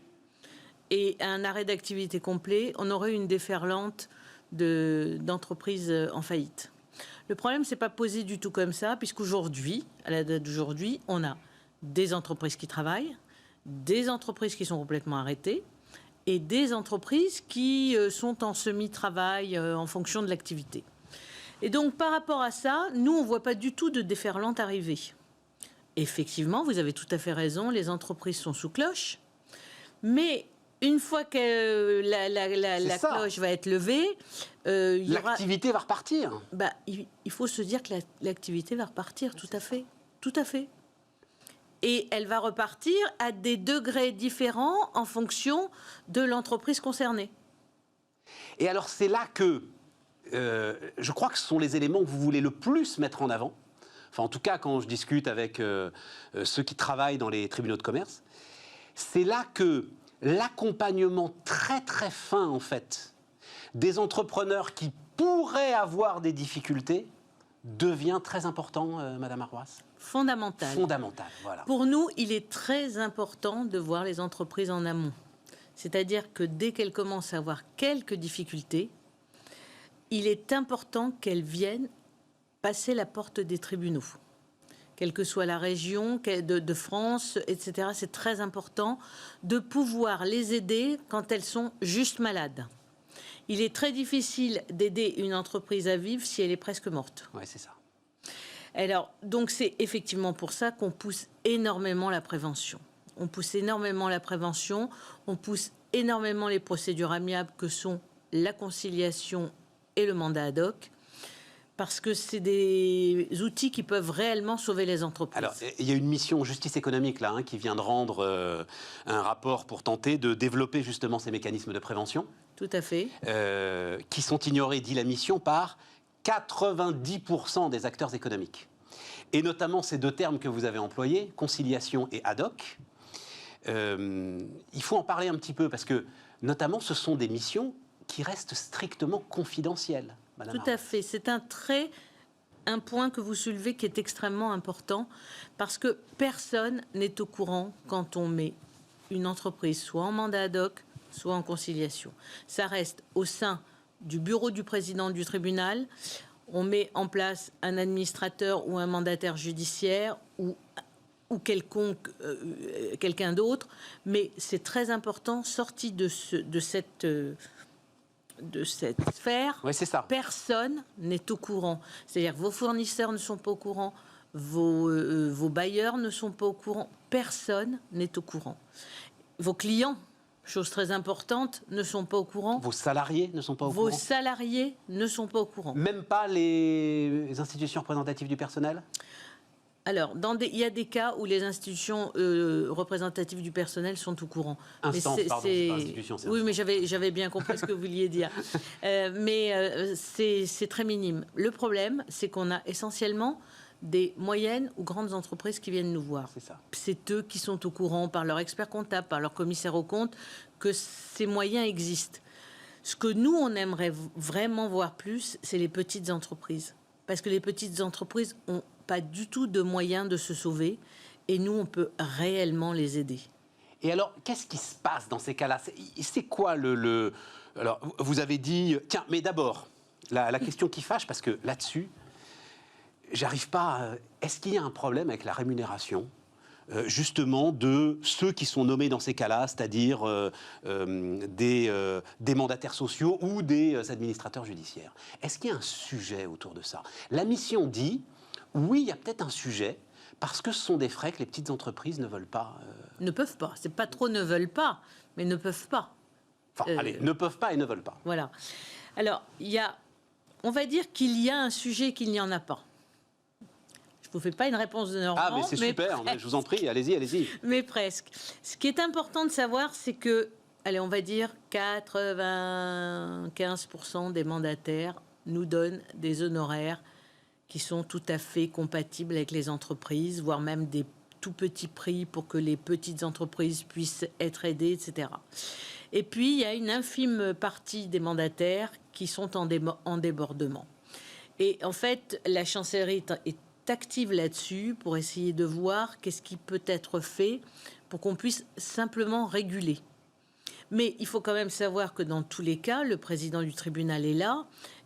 et un arrêt d'activité complet, on aurait eu une déferlante d'entreprises en faillite. Le problème, c'est pas posé du tout comme ça, puisqu'aujourd'hui, à la date d'aujourd'hui, on a des entreprises qui travaillent, des entreprises qui sont complètement arrêtées, et des entreprises qui sont en semi-travail en fonction de l'activité. Et donc, par rapport à ça, nous, on ne voit pas du tout de déferlante arriver. Effectivement, vous avez tout à fait raison, les entreprises sont sous cloche, mais une fois que la cloche va être levée, l'activité va repartir. Il faut se dire que l'activité va repartir, tout à fait. Tout à fait. Et elle va repartir à des degrés différents en fonction de l'entreprise concernée. Et alors, c'est là que je crois que ce sont les éléments que vous voulez le plus mettre en avant. Enfin, en tout cas, quand je discute avec ceux qui travaillent dans les tribunaux de commerce, c'est là que l'accompagnement très très fin, en fait, des entrepreneurs qui pourraient avoir des difficultés devient très important, Madame Arroas. Fondamental. Fondamental, voilà. Pour nous, il est très important de voir les entreprises en amont. C'est-à-dire que dès qu'elles commencent à avoir quelques difficultés, il est important qu'elles viennent passer la porte des tribunaux. Quelle que soit la région de France, etc. C'est très important de pouvoir les aider quand elles sont juste malades. Il est très difficile d'aider une entreprise à vivre si elle est presque morte. Oui, c'est ça. Alors, donc c'est effectivement pour ça qu'on pousse énormément la prévention. On pousse énormément la prévention, on pousse énormément les procédures amiables que sont la conciliation et le mandat ad hoc, parce que c'est des outils qui peuvent réellement sauver les entreprises. Alors, il y a une mission justice économique là, qui vient de rendre un rapport pour tenter de développer justement ces mécanismes de prévention. Tout à fait. Qui sont ignorés, dit la mission, par 90% des acteurs économiques. Et notamment ces 2 termes que vous avez employés, conciliation et ad hoc. Il faut en parler un petit peu parce que, notamment, ce sont des missions qui restent strictement confidentielles. Madame Tout à fait. C'est un point que vous soulevez qui est extrêmement important parce que personne n'est au courant quand on met une entreprise soit en mandat ad hoc, soit en conciliation. Ça reste au sein du bureau du président du tribunal. On met en place un administrateur ou un mandataire judiciaire ou quelqu'un d'autre, mais c'est très important, sorti de cette de cette sphère, Oui, c'est ça. personne n'est au courant. C'est-à-dire que vos fournisseurs ne sont pas au courant, vos bailleurs ne sont pas au courant, personne n'est au courant. Vos clients, chose très importante, ne sont pas au courant. Vos salariés ne sont pas au Vos courant. salariés ne sont pas au courant. Même pas les institutions représentatives du personnel? Alors, il y a des cas où les institutions représentatives du personnel sont au courant. Instance, pardon, c'est pas institution, c'est Oui, instance. mais j'avais bien compris ce que vous vouliez dire. C'est très minime. Le problème, c'est qu'on a essentiellement des moyennes ou grandes entreprises qui viennent nous voir. C'est ça. C'est eux qui sont au courant, par leur expert comptable, par leur commissaire aux comptes, que ces moyens existent. Ce que nous, on aimerait vraiment voir plus, c'est les petites entreprises. Parce que les petites entreprises n'ont pas du tout de moyens de se sauver. Et nous, on peut réellement les aider. Et alors, qu'est-ce qui se passe dans ces cas-là? C'est quoi le... Alors, vous avez dit... Tiens, mais d'abord, la question qui fâche, parce que là-dessus, j'arrive pas... Est-ce qu'il y a un problème avec la rémunération justement de ceux qui sont nommés dans ces cas-là, c'est-à-dire des mandataires sociaux ou des administrateurs judiciaires? Est-ce qu'il y a un sujet autour de ça? La mission dit, oui, il y a peut-être un sujet, parce que ce sont des frais que les petites entreprises ne veulent pas... Ne peuvent pas. C'est pas trop ne veulent pas, mais ne peuvent pas. Enfin, allez, ne peuvent pas et ne veulent pas. Voilà. Alors, on va dire qu'il y a un sujet qu'il n'y en a pas. Je ne vous fais pas une réponse de Normand. Ah, mais c'est super, mais je vous en prie, allez-y, allez-y. Mais presque. Ce qui est important de savoir, c'est que, allez, on va dire 95% des mandataires nous donnent des honoraires qui sont tout à fait compatibles avec les entreprises, voire même des tout petits prix pour que les petites entreprises puissent être aidées, etc. Et puis, il y a une infime partie des mandataires qui sont en débordement. Et en fait, la chancellerie est active là-dessus pour essayer de voir qu'est-ce qui peut être fait pour qu'on puisse simplement réguler. Mais il faut quand même savoir que dans tous les cas, le président du tribunal est là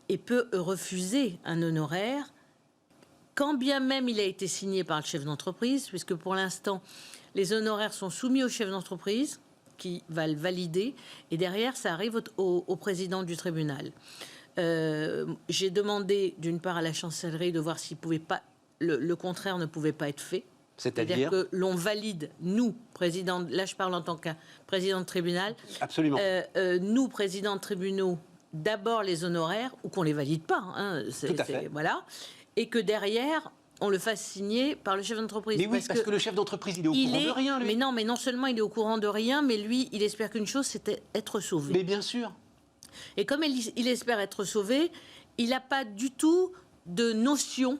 et peut refuser un honoraire quand bien même il a été signé par le chef d'entreprise, puisque pour l'instant, les honoraires sont soumis au chef d'entreprise qui va le valider, et derrière, ça arrive au président du tribunal. J'ai demandé, d'une part, à la chancellerie de voir s'il pouvait pas, le contraire ne pouvait pas être fait. C'est-à-dire que l'on valide, nous, président, là je parle en tant que président de tribunal, absolument. Nous, présidents de tribunaux, d'abord les honoraires, ou qu'on les valide pas, hein, tout à fait. Voilà, et que derrière, on le fasse signer par le chef d'entreprise. Mais oui, parce que le chef d'entreprise, il est au courant de rien, lui. Mais non seulement il est au courant de rien, mais lui, il espère qu'une chose, c'est être sauvé. Mais bien sûr. Et comme il espère être sauvé, il n'a pas du tout de notion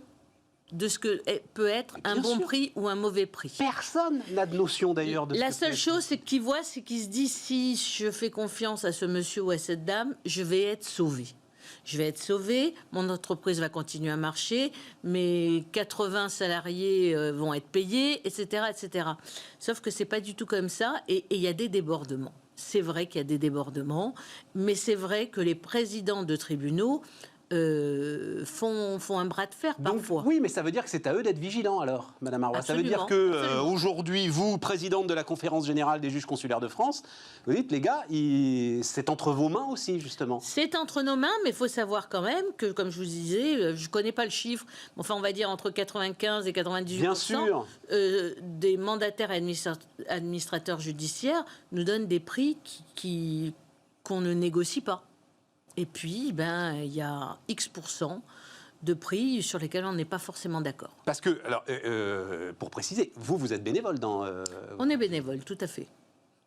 de ce que peut être un bon prix ou un mauvais prix. Personne n'a de notion d'ailleurs de ce La seule chose qu'il voit, c'est qu'il se dit, si je fais confiance à ce monsieur ou à cette dame, je vais être sauvé. Je vais être sauvé, mon entreprise va continuer à marcher, mes 80 salariés vont être payés, etc., etc. Sauf que c'est pas du tout comme ça, et il y a des débordements. C'est vrai qu'il y a des débordements, mais c'est vrai que les présidents de tribunaux font un bras de fer parfois. Donc, oui, mais ça veut dire que c'est à eux d'être vigilants alors, Madame Arroy. Ça veut dire que aujourd'hui, vous, présidente de la Conférence générale des juges consulaires de France, vous dites, les gars, c'est entre vos mains aussi, justement. C'est entre nos mains, mais il faut savoir quand même que, comme je vous disais, je ne connais pas le chiffre, enfin on va dire entre 95 et 98%. Bien sûr. Des mandataires et administrateurs judiciaires nous donnent des prix qu'on ne négocie pas. Et puis, il y a X% de prix sur lesquels on n'est pas forcément d'accord. Parce que, alors, pour préciser, vous êtes bénévole dans... On est bénévole, tout à fait.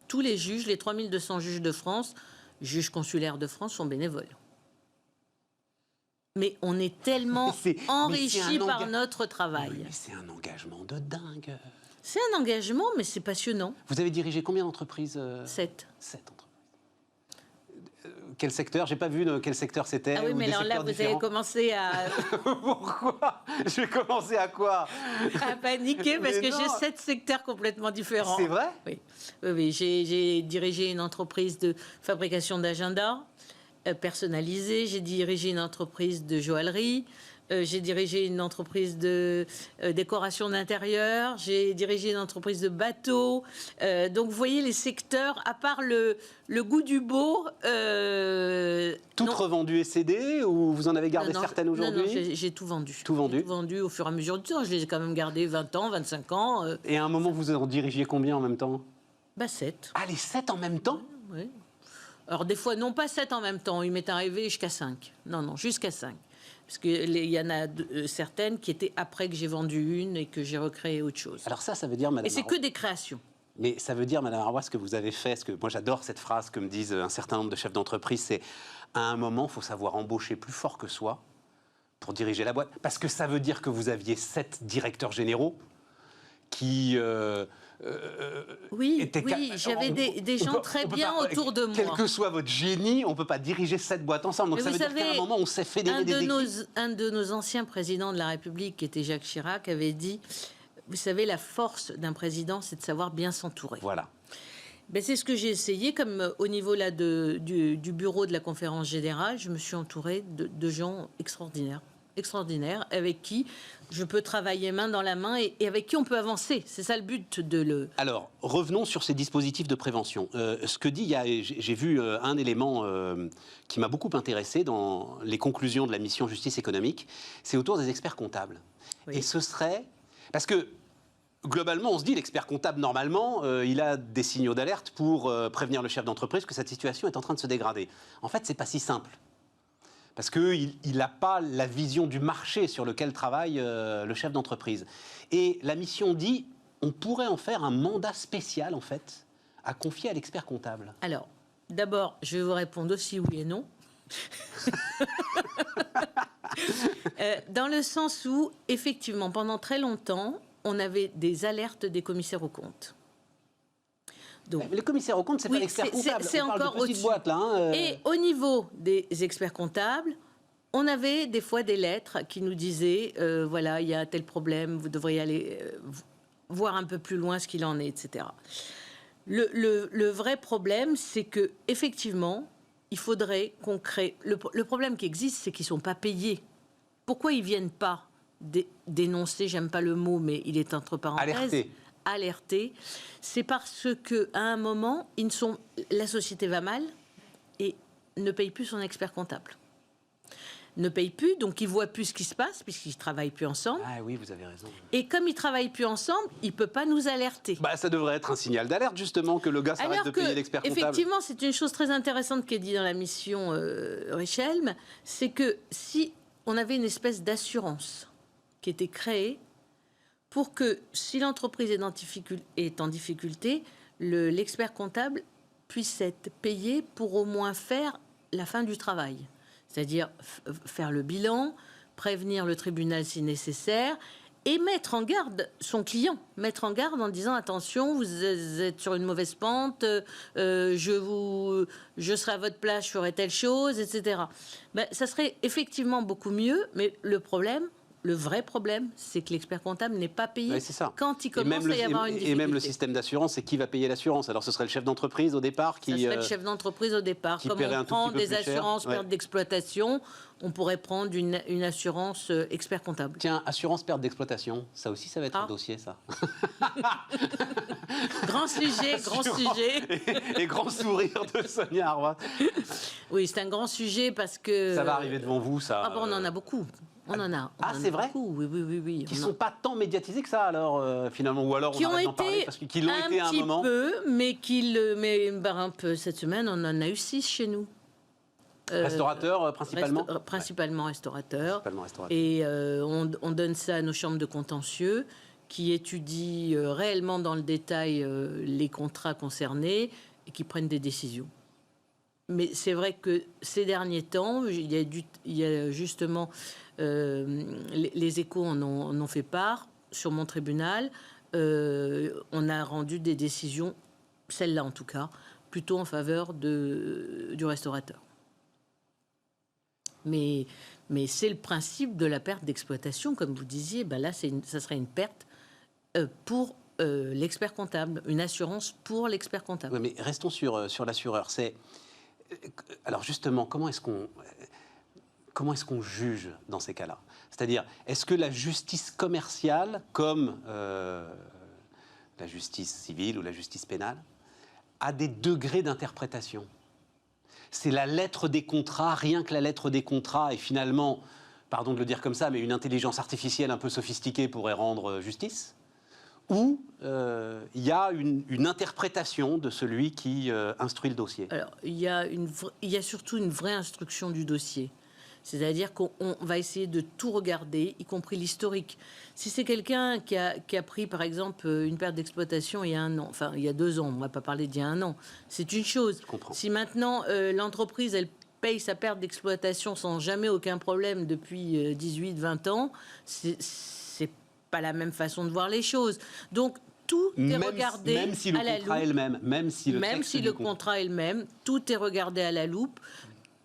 Tous les juges, les 3200 juges de France, juges consulaires de France, sont bénévoles. Mais on est tellement enrichis par notre travail. Oui, c'est un engagement de dingue. C'est un engagement, mais c'est passionnant. Vous avez dirigé combien d'entreprises 7. 7 entreprises. Quel secteur? J'ai pas vu de quel secteur c'était. Ah oui, mais alors là, vous avez commencé à... Pourquoi? Je vais commencer à quoi? À paniquer, parce que j'ai 7 secteurs complètement différents. C'est vrai? Oui. Oui, j'ai dirigé une entreprise de fabrication d'agendas personnalisés. J'ai dirigé une entreprise de joaillerie. J'ai dirigé une entreprise de décoration d'intérieur, j'ai dirigé une entreprise de bateaux. Donc, vous voyez, les secteurs, à part le goût du beau, Toutes Non. revendues et cédées ou vous en avez gardé Non, certaines aujourd'hui? Non, j'ai tout vendu. Tout vendu. J'ai tout vendu au fur et à mesure du temps. Je les ai quand même gardés 20 ans, 25 ans. Et à un moment, vous en dirigiez combien en même temps? 7. Ah, les 7 en même temps? Oui. Alors des fois, non pas 7 en même temps. Il m'est arrivé jusqu'à 5. Non, jusqu'à 5. Parce qu'il y en a certaines qui étaient après que j'ai vendu une et que j'ai recréé autre chose. Alors ça veut dire, Madame Et c'est Arroy- que des créations. Mais ça veut dire, Madame Arroy, ce que vous avez fait, ce que moi j'adore cette phrase que me disent un certain nombre de chefs d'entreprise, c'est à un moment, il faut savoir embaucher plus fort que soi pour diriger la boîte. Parce que ça veut dire que vous aviez 7 directeurs généraux qui... Oui, j'avais des gens très bien autour de moi. Quel que soit votre génie, on ne peut pas diriger 7 boîtes ensemble. Donc Mais ça veut vous dire qu'à un savez, moment, on s'est fédéré des équipes. Un de nos anciens présidents de la République, qui était Jacques Chirac, avait dit, vous savez, la force d'un président, c'est de savoir bien s'entourer. Voilà. Ben, c'est ce que j'ai essayé, comme au niveau là, du bureau de la conférence générale, je me suis entourée de gens extraordinaires, avec qui je peux travailler main dans la main et avec qui on peut avancer. C'est ça le but de le... Alors, revenons sur ces dispositifs de prévention. Ce que dit, j'ai vu un élément qui m'a beaucoup intéressé dans les conclusions de la mission justice économique, c'est autour des experts comptables. Oui. Et ce serait... Parce que, globalement, on se dit, l'expert comptable, normalement, il a des signaux d'alerte pour prévenir le chef d'entreprise que cette situation est en train de se dégrader. En fait, c'est pas si simple. Parce qu'il n'a pas la vision du marché sur lequel travaille le chef d'entreprise. Et la mission dit, on pourrait en faire un mandat spécial, en fait, à confier à l'expert comptable. Alors, d'abord, je vais vous répondre aussi oui et non. Dans le sens où, effectivement, pendant très longtemps, on avait des alertes des commissaires aux comptes. Donc, Mais le commissaire aux comptes, c'est oui, pas l'expert comptable. c'est On parle de encore petites au-dessus. boîtes, là. hein, Et au niveau des experts comptables, on avait des fois des lettres qui nous disaient voilà, il y a tel problème, vous devriez aller voir un peu plus loin ce qu'il en est, etc. Le vrai problème, c'est que effectivement, il faudrait qu'on crée. Le problème qui existe, c'est qu'ils ne sont pas payés. Pourquoi ils ne viennent pas dénoncer, j'aime pas le mot, mais il est entre parenthèses. Alerter, c'est parce que à un moment, la société va mal et ne paye plus son expert comptable. Ne paye plus, donc ils voient plus ce qui se passe puisqu'ils ne travaillent plus ensemble. Ah oui, vous avez raison. Et comme ils ne travaillent plus ensemble, il ne peut pas nous alerter. Bah, ça devrait être un signal d'alerte, justement, que le gars s'arrête Alors de payer l'expert comptable. effectivement, c'est une chose très intéressante qui est dit dans la mission Richelme, c'est que si on avait une espèce d'assurance qui était créée pour que, si l'entreprise est en difficulté, l'expert comptable puisse être payé pour au moins faire la fin du travail. C'est-à-dire faire le bilan, prévenir le tribunal si nécessaire, et mettre en garde son client. Mettre en garde en disant, attention, vous êtes sur une mauvaise pente, je serai à votre place, je ferai telle chose, etc. Ben, ça serait effectivement beaucoup mieux, mais le vrai problème, c'est que l'expert comptable n'est pas payé quand il commence à y avoir une difficulté. Et même le système d'assurance, c'est qui va payer l'assurance? Alors ce serait le chef d'entreprise au départ qui... Ça serait le chef d'entreprise au départ. Comme on prend des assurances perte d'exploitation, on pourrait prendre une assurance expert comptable. Tiens, assurance perte d'exploitation, ça aussi, ça va être un dossier, ça. Grand sujet, grand sujet. Et grand sourire de Sonia Arroy. Oui, c'est un grand sujet parce que... Ça va arriver devant vous, ça. Ah bon, on en a beaucoup. On en a. C'est vrai. Oui. Qui ne sont pas tant médiatisés que ça, alors, finalement. Ou alors, qui on arrête d'en parler parce qu'ils l'ont été à un moment. Un petit peu, mais un peu. Cette semaine, on en a eu 6 chez nous. Restaurateurs, principalement Principalement restaurateurs. Principalement restaurateurs. Et on donne ça à nos chambres de contentieux qui étudient réellement dans le détail les contrats concernés et qui prennent des décisions. Mais c'est vrai que ces derniers temps, il y a justement... les Échos en ont fait part sur mon tribunal. On a rendu des décisions, celle-là en tout cas, plutôt en faveur du restaurateur. Mais c'est le principe de la perte d'exploitation, comme vous disiez. Ben là, ça serait une perte pour l'expert comptable, une assurance pour l'expert comptable. Oui, mais restons sur l'assureur. Alors justement, comment est-ce qu'on juge dans ces cas-là? C'est-à-dire, est-ce que la justice commerciale, comme la justice civile ou la justice pénale, a des degrés d'interprétation? c'est la lettre des contrats, rien que la lettre des contrats, et finalement, pardon de le dire comme ça, mais une intelligence artificielle un peu sophistiquée pourrait rendre justice, ou il y a une interprétation de celui qui instruit le dossier? Alors, il y a surtout une vraie instruction du dossier. C'est-à-dire qu'on va essayer de tout regarder, y compris l'historique. Si c'est quelqu'un qui a pris, par exemple, une perte d'exploitation il y a 1 an, enfin, il y a 2 ans, on ne va pas parler d'il y a 1 an, c'est une chose. Si maintenant, l'entreprise, elle paye sa perte d'exploitation sans jamais aucun problème depuis 18-20 ans, c'est pas la même façon de voir les choses. Donc, tout est regardé même si le à la contrat est loupe. le même, même si le Contrat est le même, tout est regardé à la loupe.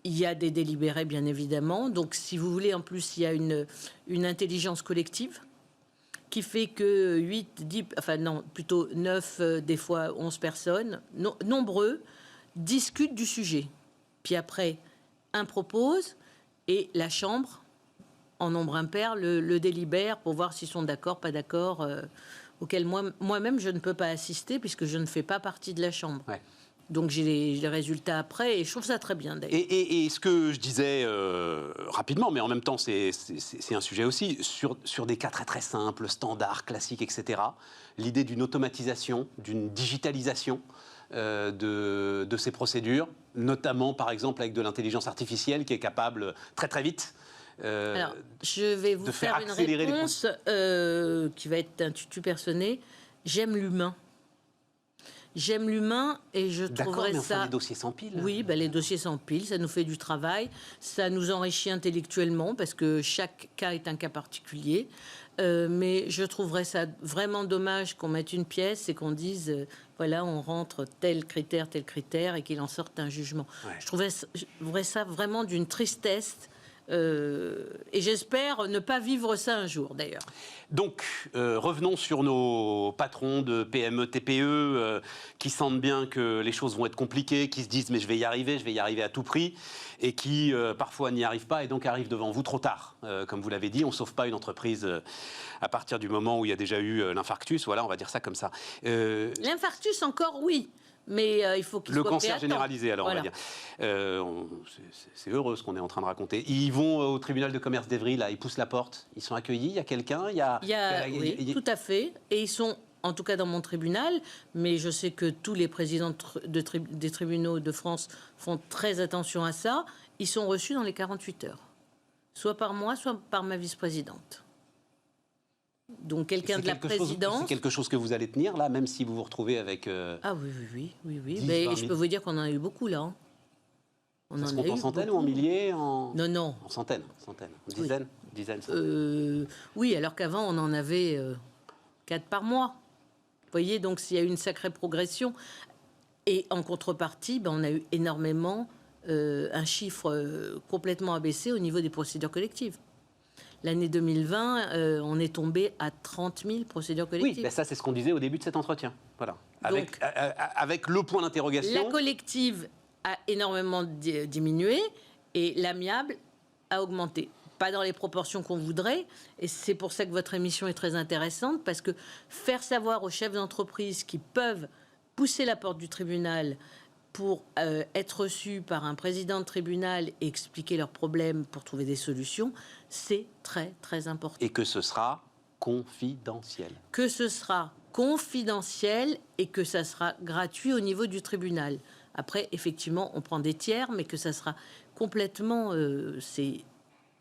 Il y a des délibérés, bien évidemment. Donc, si vous voulez, en plus, il y a une intelligence collective qui fait que 8, 10, enfin non, plutôt 9, des fois 11 personnes, nombreux, discutent du sujet. Puis après, un propose et la Chambre, en nombre impair, le délibère pour voir s'ils sont d'accord, pas d'accord, auquel moi-même je ne peux pas assister puisque je ne fais pas partie de la Chambre. Ouais. Donc j'ai les résultats après et je trouve ça très bien d'ailleurs. Et ce que je disais rapidement, mais en même temps c'est un sujet aussi, sur des cas très très simples, standards, classiques, etc., l'idée d'une automatisation, d'une digitalisation de ces procédures, notamment par exemple avec de l'intelligence artificielle qui est capable très très vite Alors, je vais vous faire une réponse qui va être un tutu personnel. J'aime l'humain. J'aime l'humain et je trouverais mais ça... D'accord, les dossiers s'empilent. Oui, les dossiers s'empilent, ça nous fait du travail, ça nous enrichit intellectuellement parce que chaque cas est un cas particulier. Mais je trouverais ça vraiment dommage qu'on mette une pièce et qu'on dise, voilà, on rentre tel critère et qu'il en sorte un jugement. Ouais. Je trouverais ça vraiment d'une tristesse. Et j'espère ne pas vivre ça un jour, d'ailleurs. Donc, revenons sur nos patrons de PME, TPE, qui sentent bien que les choses vont être compliquées, qui se disent « mais je vais y arriver à tout prix », et qui, parfois, n'y arrivent pas et donc arrivent devant vous trop tard. Comme vous l'avez dit, on ne sauve pas une entreprise à partir du moment où il y a déjà eu l'infarctus, voilà, on va dire ça comme ça. L'infarctus, encore, oui. Mais il faut qu'il soit le cancer généralisé, alors voilà. On va dire. C'est heureux ce qu'on est en train de raconter. Ils vont au tribunal de commerce d'Evry, là, ils poussent la porte, ils sont accueillis, il y a quelqu'un, oui, tout à fait. Et ils sont, en tout cas dans mon tribunal, mais je sais que tous les présidents des tribunaux de France font très attention à ça, ils sont reçus dans les 48 heures. Soit par moi, soit par ma vice-présidente. Donc quelqu'un de la présidence... C'est quelque chose que vous allez tenir, là, même si vous vous retrouvez avec... Ah oui. 10, mais je peux vous dire qu'on en a eu beaucoup, là. Ça se compte en centaines ou en milliers Non. En centaines. Dizaines, oui, alors qu'avant, on en avait 4 par mois. Vous voyez, donc s'il y a eu une sacrée progression. Et en contrepartie, on a eu énormément un chiffre complètement abaissé au niveau des procédures collectives. L'année 2020, on est tombé à 30 000 procédures collectives. Oui, ben ça c'est ce qu'on disait au début de cet entretien. Voilà. Avec le point d'interrogation. La collective a énormément diminué et l'amiable a augmenté. Pas dans les proportions qu'on voudrait. Et c'est pour ça que votre émission est très intéressante, parce que faire savoir aux chefs d'entreprise qui peuvent pousser la porte du tribunal pour être reçus par un président de tribunal et expliquer leurs problèmes pour trouver des solutions, c'est très, très important. Et que ce sera confidentiel. Que ce sera confidentiel et que ça sera gratuit au niveau du tribunal. Après, effectivement, on prend des tiers, mais que ça sera complètement... c'est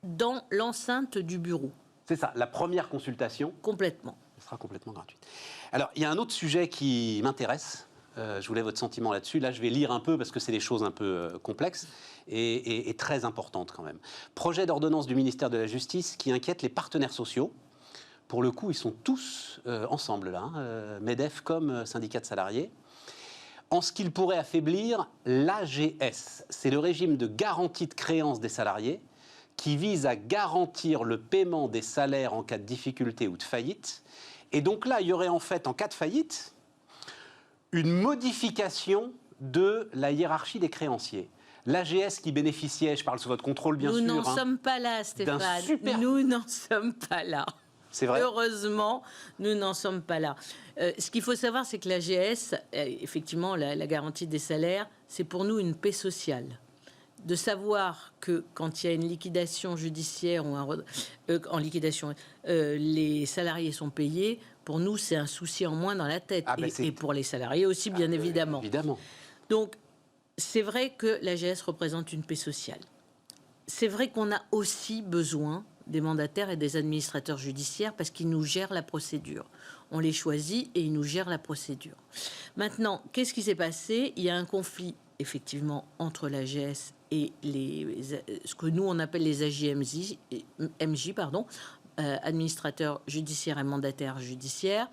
dans l'enceinte du bureau. C'est ça, la première consultation... Complètement. Ça sera complètement gratuite. Alors, il y a un autre sujet qui m'intéresse. Je voulais votre sentiment là-dessus. Là, je vais lire un peu parce que c'est des choses un peu complexes et très importantes quand même. Projet d'ordonnance du ministère de la Justice qui inquiète les partenaires sociaux. Pour le coup, ils sont tous ensemble là, MEDEF comme syndicat de salariés. En ce qu'il pourrait affaiblir l'AGS. C'est le régime de garantie de créance des salariés qui vise à garantir le paiement des salaires en cas de difficulté ou de faillite. Et donc là, il y aurait en fait, en cas de faillite, une modification de la hiérarchie des créanciers. L'AGS qui bénéficiait, je parle sous votre contrôle bien sûr... Nous n'en sommes pas là, Stéphane. Nous n'en sommes pas là. C'est vrai. Heureusement, nous n'en sommes pas là. Ce qu'il faut savoir, c'est que l'AGS, effectivement, la garantie des salaires, c'est pour nous une paix sociale. de savoir que quand il y a une liquidation judiciaire ou en liquidation, les salariés sont payés, pour nous, c'est un souci en moins dans la tête. Et pour les salariés aussi, bien évidemment. Donc, c'est vrai que l'AGS représente une paix sociale. C'est vrai qu'on a aussi besoin des mandataires et des administrateurs judiciaires parce qu'ils nous gèrent la procédure. On les choisit et ils nous gèrent la procédure. Maintenant, qu'est-ce qui s'est passé ? Il y a un conflit, effectivement, entre l'AGS et ce que nous, on appelle les AJMJ, administrateurs judiciaires et mandataires judiciaires.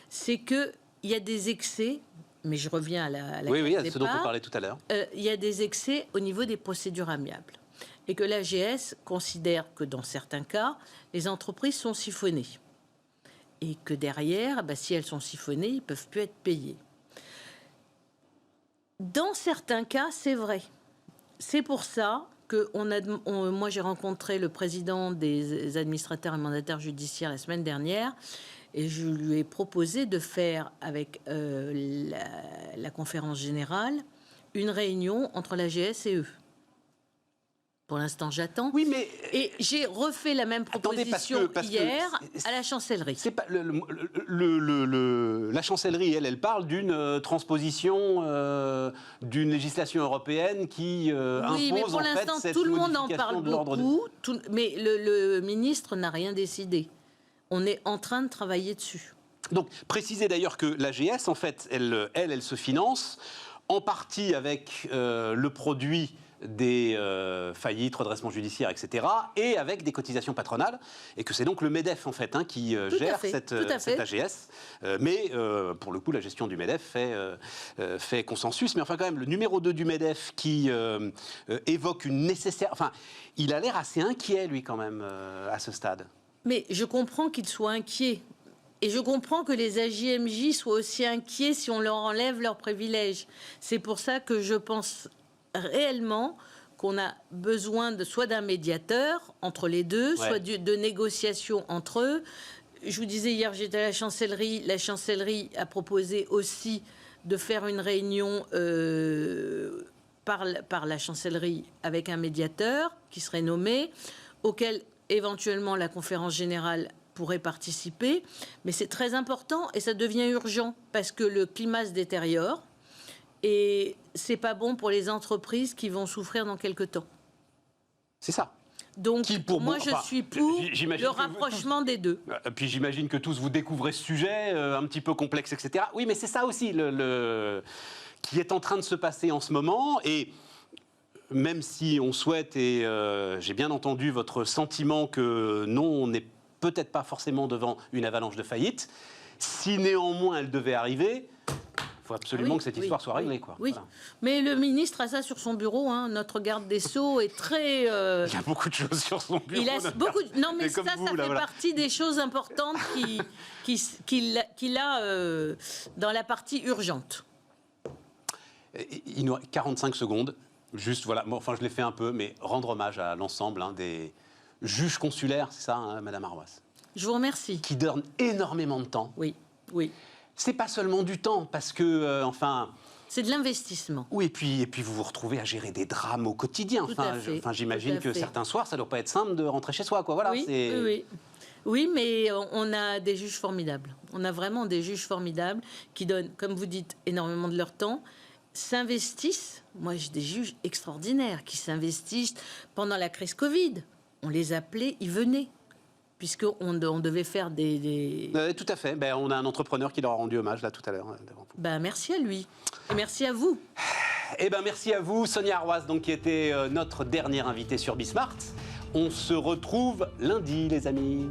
C'est qu'il y a des excès, mais je reviens à la oui, à ce dont on parlait tout à l'heure. Il y a des excès au niveau des procédures amiables. Et que l'AGS considère que dans certains cas, les entreprises sont siphonnées. Et que derrière, si elles sont siphonnées, ils ne peuvent plus être payés. Dans certains cas, c'est vrai. C'est pour ça que moi, j'ai rencontré le président des administrateurs et mandataires judiciaires la semaine dernière et je lui ai proposé de faire avec la conférence générale une réunion entre l'AGS et eux. Pour l'instant, j'attends. Oui, mais... Et j'ai refait la même proposition hier à la chancellerie. C'est pas la chancellerie, elle parle d'une transposition d'une législation européenne qui oui, mais impose pour en fait l'instant, cette tout le monde en modification parle de l'ordre beaucoup. Mais le ministre n'a rien décidé. On est en train de travailler dessus. Donc, préciser d'ailleurs que l'AGS, en fait, elle se finance en partie avec le produit des faillites, redressements judiciaires, etc., et avec des cotisations patronales, et que c'est donc le MEDEF, en fait, qui gère cette AGS. Mais, pour le coup, la gestion du MEDEF fait consensus. Mais enfin, quand même, le numéro 2 du MEDEF qui évoque une nécessaire... Enfin, il a l'air assez inquiet, lui, quand même, à ce stade. Mais je comprends qu'il soit inquiet. Et je comprends que les AJMJ soient aussi inquiets si on leur enlève leurs privilèges. C'est pour ça que je pense réellement qu'on a besoin soit d'un médiateur entre les deux, soit de négociations entre eux. Je vous disais hier, j'étais à la chancellerie. La chancellerie a proposé aussi de faire une réunion par la chancellerie avec un médiateur qui serait nommé, auquel éventuellement la conférence générale pourrait participer. Mais c'est très important et ça devient urgent parce que le climat se détériore. Et c'est pas bon pour les entreprises qui vont souffrir dans quelques temps. C'est ça. Donc, moi, je suis pour le rapprochement des deux. Puis j'imagine que tous vous découvrez ce sujet un petit peu complexe, etc. Oui, mais c'est ça aussi qui est en train de se passer en ce moment. Et même si on souhaite, et j'ai bien entendu votre sentiment que non, on n'est peut-être pas forcément devant une avalanche de faillite, si néanmoins elle devait arriver... Il faut absolument que cette histoire soit réglée. Oui, voilà. Mais le ministre a ça sur son bureau. Hein. Notre garde des Sceaux est très... Il y a beaucoup de choses sur son bureau. Il a beaucoup... Non, mais ça fait partie des choses importantes qu'il a dans la partie urgente. Il nous reste 45 secondes. Juste, voilà, bon, enfin je l'ai fait un peu, mais rendre hommage à l'ensemble des juges consulaires, c'est ça, hein, Madame Arwas? Je vous remercie. Qui donnent énormément de temps. Oui, oui. C'est pas seulement du temps, parce que, enfin... C'est de l'investissement. Oui, et puis vous vous retrouvez à gérer des drames au quotidien. Enfin, j'imagine que certains soirs, ça ne doit pas être simple de rentrer chez soi, quoi. Voilà, oui, mais on a des juges formidables. On a vraiment des juges formidables qui donnent, comme vous dites, énormément de leur temps, s'investissent. Moi, j'ai des juges extraordinaires qui s'investissent pendant la crise Covid. On les appelait, ils venaient. Puisqu'on devait faire des... Tout à fait. Ben, on a un entrepreneur qui leur a rendu hommage, là, tout à l'heure. Ben, merci à lui. Et merci à vous. Eh ben, merci à vous, Sonia Arwas, donc, qui était notre dernière invitée sur Bismart. On se retrouve lundi, les amis.